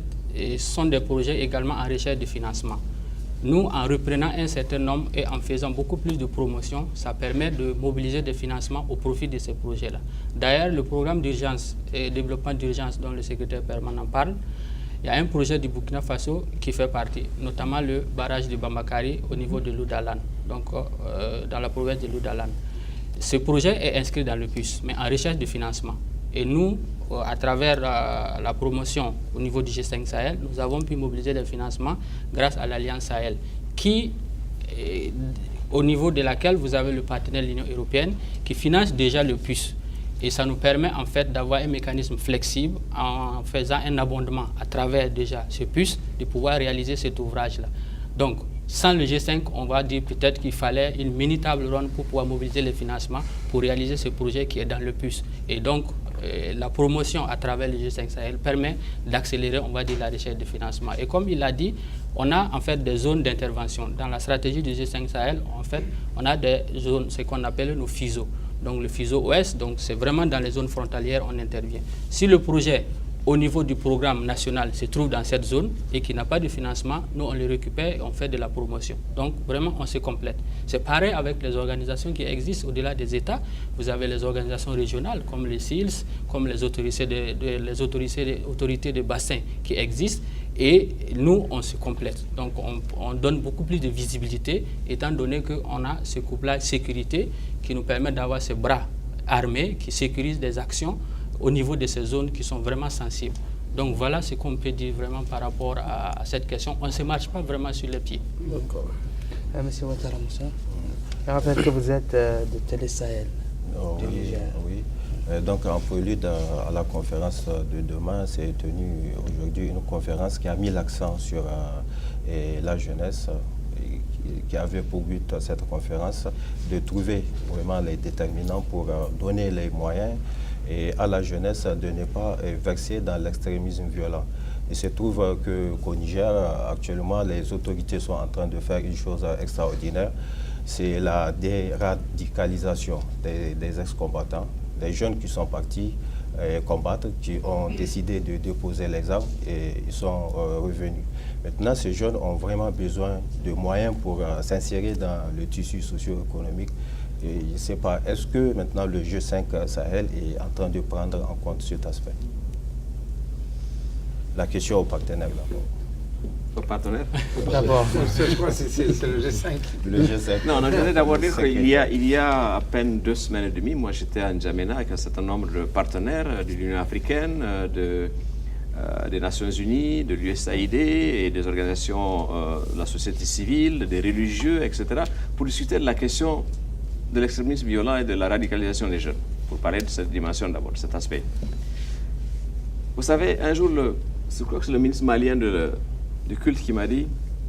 sont des projets également en recherche de financement. Nous, en reprenant un certain nombre et en faisant beaucoup plus de promotion, ça permet de mobiliser des financements au profit de ces projets-là. D'ailleurs, le programme d'urgence et développement d'urgence dont le secrétaire permanent parle, il y a un projet du Burkina Faso qui fait partie, notamment le barrage de Bambakari au niveau de l'Oudalan, donc dans la province de l'Oudalan. Ce projet est inscrit dans le PUS, mais en recherche de financement. Et nous, à travers la promotion au niveau du G5 Sahel, nous avons pu mobiliser des financements grâce à l'Alliance Sahel, au niveau de laquelle vous avez le partenaire de l'Union européenne qui finance déjà le PUS. Et ça nous permet en fait d'avoir un mécanisme flexible en faisant un abondement à travers déjà ce PUS, de pouvoir réaliser cet ouvrage-là. Donc, sans le G5, on va dire peut-être qu'il fallait une mini table ronde pour pouvoir mobiliser les financements pour réaliser ce projet qui est dans le PUS. Et donc, la promotion à travers le G5 Sahel permet d'accélérer, on va dire, la recherche de financement. Et comme il l'a dit, on a en fait des zones d'intervention. Dans la stratégie du G5 Sahel, en fait, on a des zones, ce qu'on appelle nos FISO. donc le FISO Ouest, donc c'est vraiment dans les zones frontalières on intervient. Si le projet au niveau du programme national se trouve dans cette zone et qui n'a pas de financement, nous on le récupère et on fait de la promotion. Donc vraiment on se complète. C'est pareil avec les organisations qui existent au-delà des États. Vous avez les organisations régionales comme les SILS, comme les autorités de bassin qui existent et nous on se complète. Donc on donne beaucoup plus de visibilité étant donné qu'on a ce couplage sécurité qui nous permet d'avoir ces bras armés qui sécurisent des actions au niveau de ces zones qui sont vraiment sensibles. Donc voilà ce qu'on peut dire vraiment par rapport à cette question. On ne se marche pas vraiment sur les pieds. D'accord. Monsieur Ouattara Moussa, je rappelle que vous êtes de Télé Sahel. Oui. Donc en prélude à la conférence de demain, s'est tenue aujourd'hui une conférence qui a mis l'accent sur la jeunesse, qui avait pour but cette conférence de trouver vraiment les déterminants pour donner les moyens et à la jeunesse de ne pas verser dans l'extrémisme violent. Il se trouve qu'au Niger, actuellement, les autorités sont en train de faire une chose extraordinaire, c'est la déradicalisation des ex-combattants, des jeunes qui sont partis combattre, qui ont décidé de déposer les armes et ils sont revenus. Maintenant, ces jeunes ont vraiment besoin de moyens pour s'insérer dans le tissu socio-économique. Et je ne sais pas, est-ce que maintenant le G5 Sahel est en train de prendre en compte cet aspect? La question aux partenaires d'abord. Aux partenaires D'abord, je crois que c'est le G5. Le G5. Non, je voulais d'abord dire qu'il y a à peine 2 semaines et demie, moi j'étais à N'Djamena avec un certain nombre de partenaires de l'Union africaine, des Nations Unies, de l'USAID et des organisations de la société civile, des religieux, etc., pour discuter de la question de l'extrémisme violent et de la radicalisation des jeunes, pour parler de cette dimension d'abord, de cet aspect. Vous savez, un jour, je crois que c'est le ministre malien du culte qui m'a dit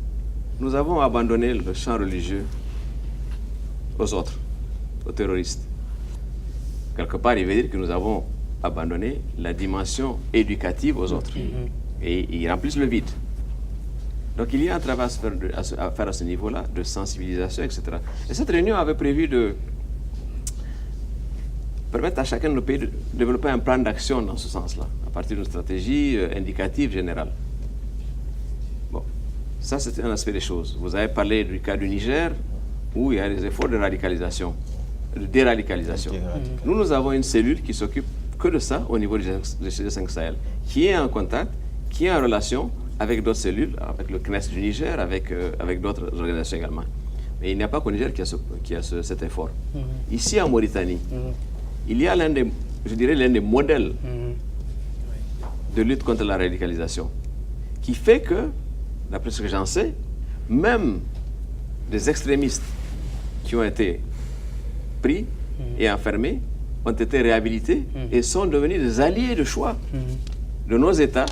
« Nous avons abandonné le champ religieux aux autres, aux terroristes. » Quelque part, il veut dire que nous avons abandonné la dimension éducative aux autres. Et ils remplissent le vide. Donc il y a un travail à faire à ce niveau-là, de sensibilisation, etc. Et cette réunion avait prévu de permettre à chacun de nos pays de développer un plan d'action dans ce sens-là, à partir d'une stratégie indicative générale. Bon, ça c'est un aspect des choses. Vous avez parlé du cas du Niger, où il y a des efforts de radicalisation, de déradicalisation. Nous avons une cellule qui s'occupe que de ça au niveau du G5 Sahel, qui est en contact, qui est en relation avec d'autres cellules, avec le CNES du Niger, avec d'autres organisations également. Mais il n'y a pas qu'au Niger qui a cet effort. Ici, en Mauritanie, il y a l'un des modèles de lutte contre la radicalisation, qui fait que, d'après ce que j'en sais, même des extrémistes qui ont été pris et enfermés ont été réhabilités et sont devenus des alliés de choix de nos États,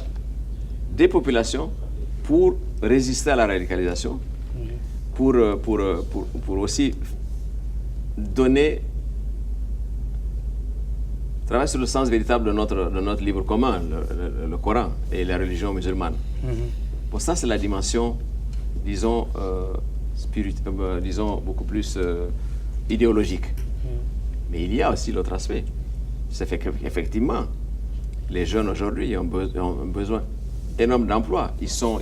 des populations, pour résister à la radicalisation, pour aussi travailler sur le sens véritable de notre livre commun, le Coran et les religions musulmanes. Pour ça, c'est la dimension, disons, disons beaucoup plus idéologique. Mais il y a aussi l'autre aspect. C'est qu'effectivement, les jeunes aujourd'hui ont besoin énorme d'emplois. Ils sont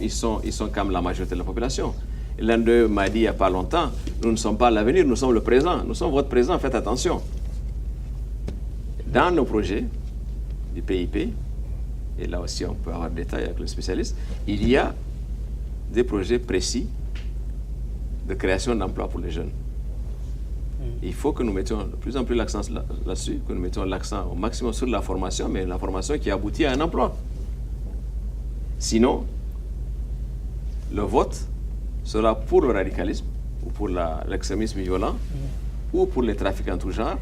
comme la majorité de la population. L'un d'eux m'a dit il n'y a pas longtemps, nous ne sommes pas l'avenir, nous sommes le présent. Nous sommes votre présent, faites attention. Dans nos projets du PIP, et là aussi on peut avoir des détails avec le spécialiste, il y a des projets précis de création d'emplois pour les jeunes. Il faut que nous mettions de plus en plus l'accent là-dessus, que nous mettions l'accent au maximum sur la formation, mais la formation qui aboutit à un emploi. Sinon, le vote sera pour le radicalisme, ou pour l'extrémisme violent, ou pour les trafiquants en tout genre,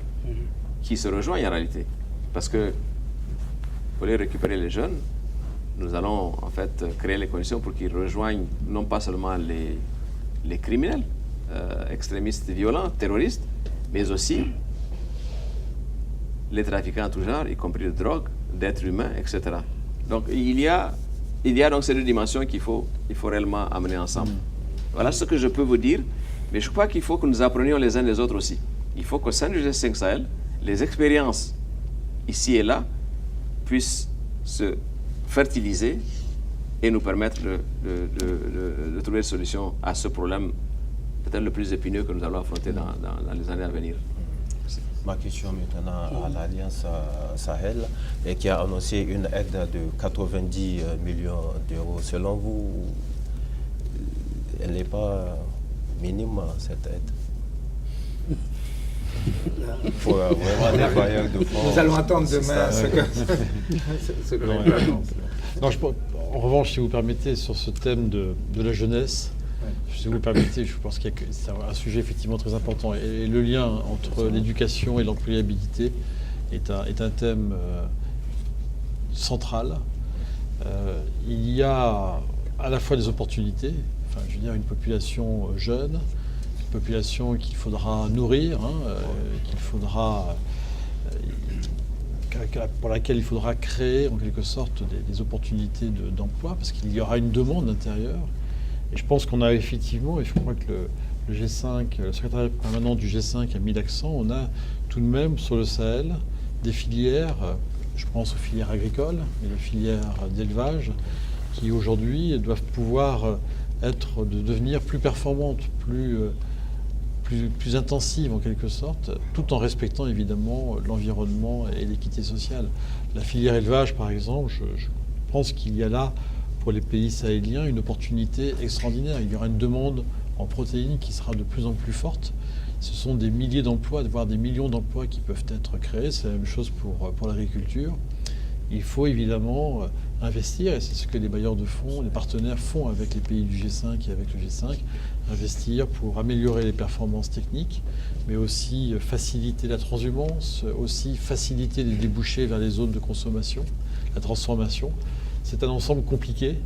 qui se rejoignent en réalité. Parce que pour les récupérer les jeunes, nous allons en fait créer les conditions pour qu'ils rejoignent non pas seulement les criminels, extrémistes violents, terroristes, mais aussi les trafiquants en tout genre, y compris de drogue, d'êtres humains, etc. Donc il y a donc ces deux dimensions qu'il faut réellement amener ensemble. Voilà ce que je peux vous dire, mais je crois qu'il faut que nous apprenions les uns des autres aussi. Il faut qu'au sein du G5 Sahel, les expériences ici et là puissent se fertiliser et nous permettre de trouver une solution à ce problème peut-être le plus épineux que nous allons affronter dans les années à venir. Merci. Ma question maintenant à l'Alliance Sahel, et qui a annoncé une aide de 90 millions d'euros. Selon vous, elle n'est pas minime, cette aide? Pour vraiment des bailleurs de fonds. Nous allons attendre demain ce que l'on annonce. Non, en revanche, si vous permettez, sur ce thème de la jeunesse, si vous permettez, je pense qu'il y a c'est un sujet effectivement très important. Et le lien entre l'éducation et l'employabilité est un thème central. Il y a à la fois des opportunités, enfin, je veux dire, une population jeune, une population qu'il faudra nourrir, qu'il faudra... pour laquelle il faudra créer en quelque sorte des opportunités d'emploi, parce qu'il y aura une demande intérieure. Et je pense qu'on a effectivement, et je crois que le G5, le secrétaire permanent du G5 a mis l'accent, on a tout de même sur le Sahel des filières, je pense aux filières agricoles et les filières d'élevage, qui aujourd'hui doivent pouvoir devenir plus performantes, plus intensive en quelque sorte, tout en respectant évidemment l'environnement et l'équité sociale. La filière élevage, par exemple, je pense qu'il y a là, pour les pays sahéliens, une opportunité extraordinaire. Il y aura une demande en protéines qui sera de plus en plus forte. Ce sont des milliers d'emplois, voire des millions d'emplois qui peuvent être créés. C'est la même chose pour l'agriculture. Il faut évidemment investir, et c'est ce que les bailleurs de fonds, les partenaires font avec les pays du G5 et avec le G5, investir pour améliorer les performances techniques, mais aussi faciliter la transhumance, aussi faciliter les débouchés vers les zones de consommation, la transformation. C'est un ensemble compliqué,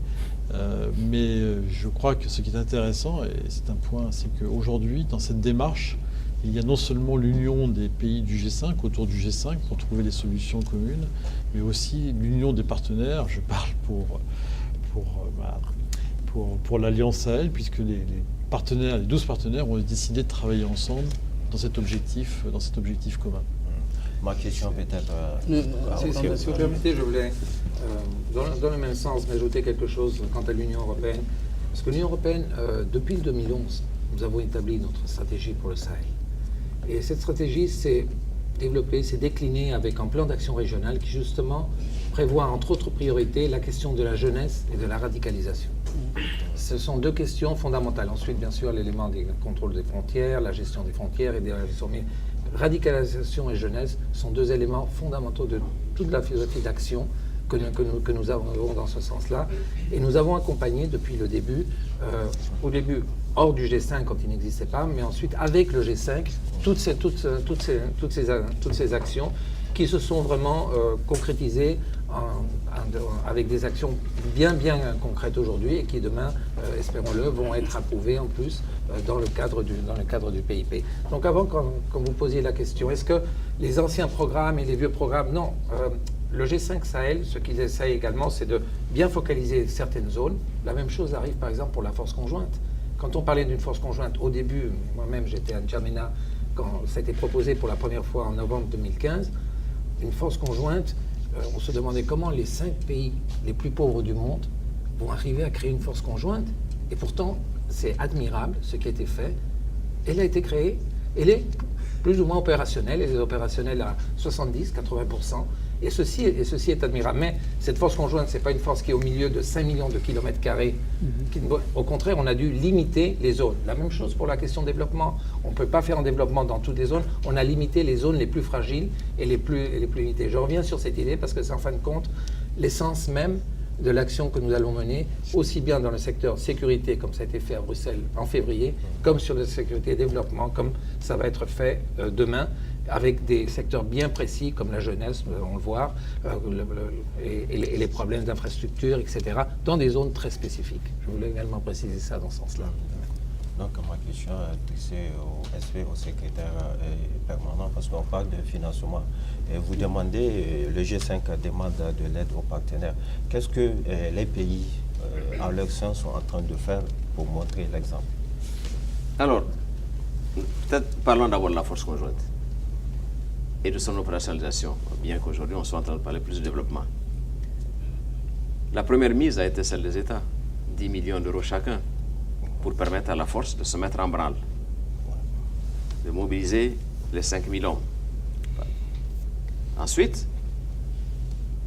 mais je crois que ce qui est intéressant, et c'est un point, c'est qu'aujourd'hui, dans cette démarche, il y a non seulement l'union des pays du G5, autour du G5, pour trouver des solutions communes, mais aussi l'union des partenaires. Je parle pour l'Alliance Sahel, puisque les 12 partenaires ont décidé de travailler ensemble dans cet objectif commun. Ma question peut-être... Si vous permettez, je voulais, dans le même sens, m'ajouter quelque chose quant à l'Union européenne. Parce que l'Union européenne, depuis le 2011, nous avons établi notre stratégie pour le Sahel. Et cette stratégie s'est développée, s'est déclinée avec un plan d'action régional qui justement prévoit entre autres priorités la question de la jeunesse et de la radicalisation. Ce sont deux questions fondamentales. Ensuite, bien sûr, l'élément des contrôles des frontières, la gestion des frontières et des gestions. Mais radicalisation et jeunesse sont deux éléments fondamentaux de toute la philosophie d'action que nous avons dans ce sens-là. Et nous avons accompagné depuis le début, au début hors du G5 quand il n'existait pas, mais ensuite avec le G5, toutes ces actions qui se sont vraiment concrétisées avec des actions bien concrètes aujourd'hui et qui demain, espérons-le, vont être approuvées en plus dans le cadre du PIP. Donc avant, quand vous posiez la question, est-ce que les anciens programmes et les vieux programmes, non. Le G5 Sahel, ce qu'ils essayent également, c'est de bien focaliser certaines zones. La même chose arrive par exemple pour la force conjointe. Quand on parlait d'une force conjointe au début, moi-même j'étais à N'Djamena quand ça a été proposé pour la première fois en novembre 2015, une force conjointe, on se demandait comment les 5 pays les plus pauvres du monde vont arriver à créer une force conjointe. Et pourtant, c'est admirable ce qui a été fait. Elle a été créée, elle est plus ou moins opérationnelle, elle est opérationnelle à 70-80%. Et ceci est admirable. Mais cette force conjointe, ce n'est pas une force qui est au milieu de 5 millions de kilomètres carrés. Au contraire, on a dû limiter les zones. La même chose pour la question de développement. On ne peut pas faire un développement dans toutes les zones. On a limité les zones les plus fragiles et les plus limitées. Je reviens sur cette idée parce que c'est en fin de compte l'essence même de l'action que nous allons mener, aussi bien dans le secteur sécurité, comme ça a été fait à Bruxelles en février, comme sur le sécurité et développement, comme ça va être fait demain, avec des secteurs bien précis comme la jeunesse, on le voit, et les problèmes d'infrastructure, etc., dans des zones très spécifiques. Je voulais également préciser ça dans ce sens-là. Donc ma question est adressée au SP, au secrétaire permanent, parce qu'on parle de financement. Et vous demandez, le G5 demande de l'aide aux partenaires. Qu'est-ce que les pays, en leur sens, sont en train de faire pour montrer l'exemple? Alors, peut-être parlons d'abord de la force conjointe. et de son opérationnalisation, bien qu'aujourd'hui on soit en train de parler plus de développement. La première mise a été celle des États, 10 millions d'euros chacun, pour permettre à la force de se mettre en branle, de mobiliser les 5 000 hommes. Ensuite,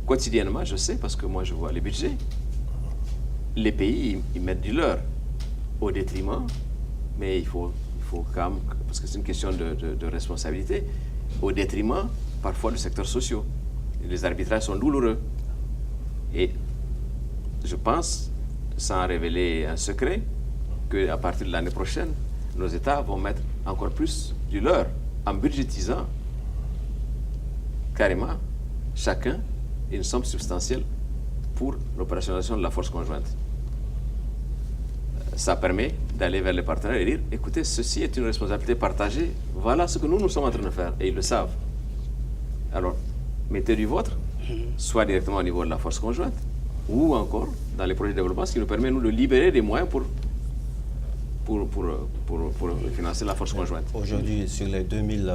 quotidiennement, je sais, parce que moi je vois les budgets, les pays, ils mettent du leur au détriment, mais il faut quand même, parce que c'est une question de responsabilité, au détriment parfois du secteur social. Les arbitrages sont douloureux. Et je pense, sans révéler un secret, qu'à partir de l'année prochaine, nos États vont mettre encore plus du leur en budgétisant carrément chacun une somme substantielle pour l'opérationnalisation de la force conjointe. Ça permet d'aller vers les partenaires et dire, écoutez, ceci est une responsabilité partagée, voilà ce que nous sommes en train de faire, et ils le savent. Alors, mettez du vôtre, soit directement au niveau de la force conjointe, ou encore dans les projets de développement, ce qui nous permet, nous, de libérer des moyens pour financer la force conjointe. Aujourd'hui, sur les 2000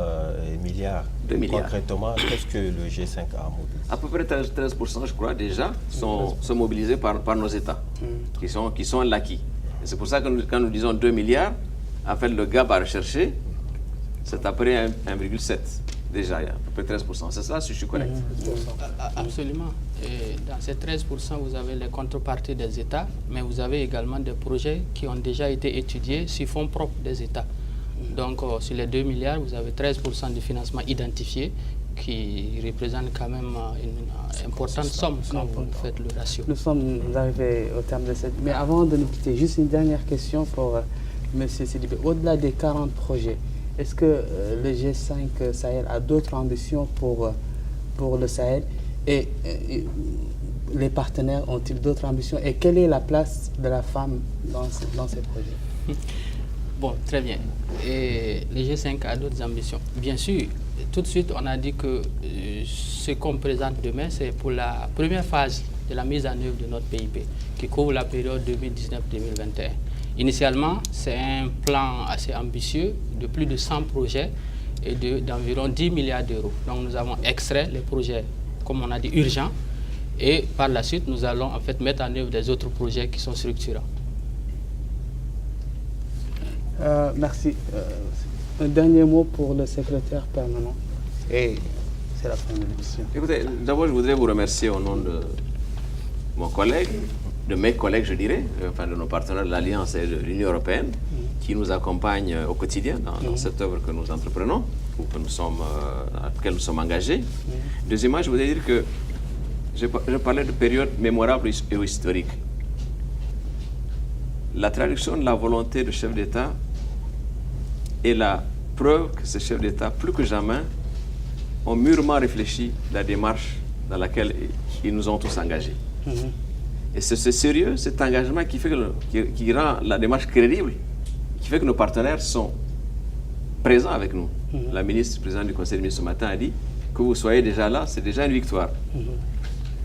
milliards, concrètement, qu'est-ce que le G5 a mobilisé? À peu près 13%, je crois, déjà, sont mobilisés par nos États, qui sont l'acquis. Et c'est pour ça que quand nous disons 2 milliards, en fait, le gap à rechercher, c'est après 1,7. Déjà, il y a à peu près 13%. C'est ça, si je suis correct? Absolument. Et dans ces 13%, vous avez les contreparties des États, mais vous avez également des projets qui ont déjà été étudiés sur fonds propres des États. Donc, sur les 2 milliards, vous avez 13% de financement identifié, qui représente quand même une importante somme quand vous faites le ratio. Nous sommes arrivés au terme de cette... Mais avant de nous quitter, juste une dernière question pour M. Sidibé. Au-delà des 40 projets, est-ce que le G5 Sahel a d'autres ambitions pour le Sahel et les partenaires ont-ils d'autres ambitions? Et quelle est la place de la femme dans ces projets? Bon, très bien. Et le G5 a d'autres ambitions. Bien sûr, tout de suite, on a dit que ce qu'on présente demain, c'est pour la première phase de la mise en œuvre de notre PIP, qui couvre la période 2019-2021. Initialement, c'est un plan assez ambitieux de plus de 100 projets et d'environ 10 milliards d'euros. Donc nous avons extrait les projets, comme on a dit, urgents, et par la suite, nous allons en fait mettre en œuvre des autres projets qui sont structurants. Merci. Un dernier mot pour le secrétaire permanent. Et c'est la fin de l'émission. Écoutez, d'abord, je voudrais vous remercier au nom de mon collègue, de mes collègues, je dirais, enfin de nos partenaires de l'Alliance et de l'Union européenne, qui nous accompagnent au quotidien dans cette œuvre que nous entreprenons, ou que à laquelle nous sommes engagés. Deuxièmement, je voudrais dire que je parlais de période mémorable et historique. La traduction de la volonté de chef d'État est la preuve que ces chefs d'État, plus que jamais, ont mûrement réfléchi la démarche dans laquelle ils nous ont tous engagés. Et c'est ce sérieux, cet engagement qui rend la démarche crédible, qui fait que nos partenaires sont présents avec nous. La ministre, présidente du Conseil des ministres ce matin, a dit que vous soyez déjà là, c'est déjà une victoire.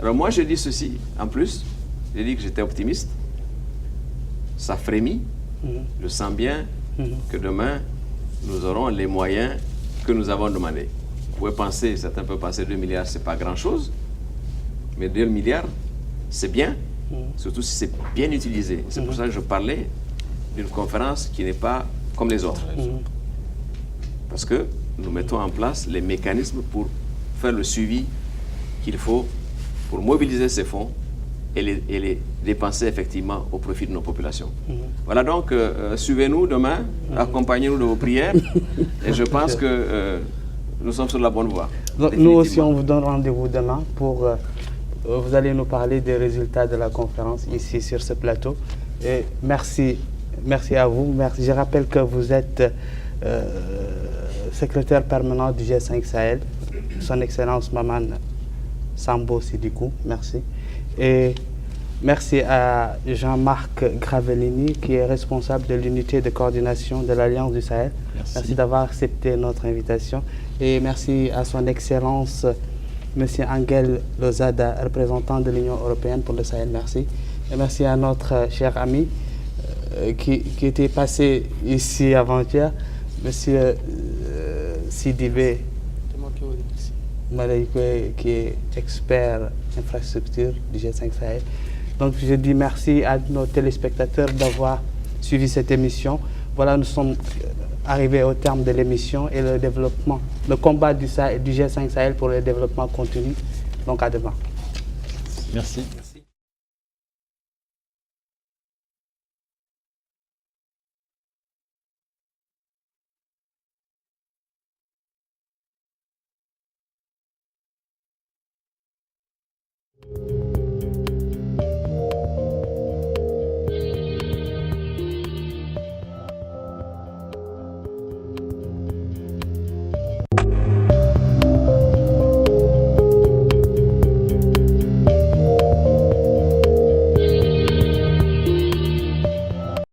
Alors moi, je dis ceci, en plus, j'ai dit que j'étais optimiste, ça frémit, je sens bien que demain, nous aurons les moyens que nous avons demandés. Vous pouvez penser, certains peuvent penser 2 milliards, c'est pas grand-chose, mais 2 milliards, c'est bien, surtout si c'est bien utilisé. C'est pour ça que je parlais d'une conférence qui n'est pas comme les autres. Parce que nous mettons en place les mécanismes pour faire le suivi qu'il faut pour mobiliser ces fonds et les dépenser effectivement au profit de nos populations. Voilà donc, suivez-nous demain, accompagnez-nous de vos prières et je pense que nous sommes sur la bonne voie. Donc, nous aussi, on vous donne rendez-vous demain pour... vous allez nous parler des résultats de la conférence ici sur ce plateau. Et merci à vous. Je rappelle que vous êtes secrétaire permanent du G5 Sahel, Son Excellence Maman Sambo Sidikou. Merci. Et merci à Jean-Marc Gravellini, qui est responsable de l'unité de coordination de l'Alliance du Sahel. Merci d'avoir accepté notre invitation. Et merci à Son Excellence M. Angel Lozada, représentant de l'Union européenne pour le Sahel. Merci. Et merci à notre cher ami qui était passé ici avant-hier, M. Sidibé. qui est expert infrastructure du G5 Sahel. Donc je dis merci à nos téléspectateurs d'avoir suivi cette émission. Voilà, nous sommes arrivés au terme de l'émission et le combat du G5 Sahel pour le développement continue. Donc à demain. Merci.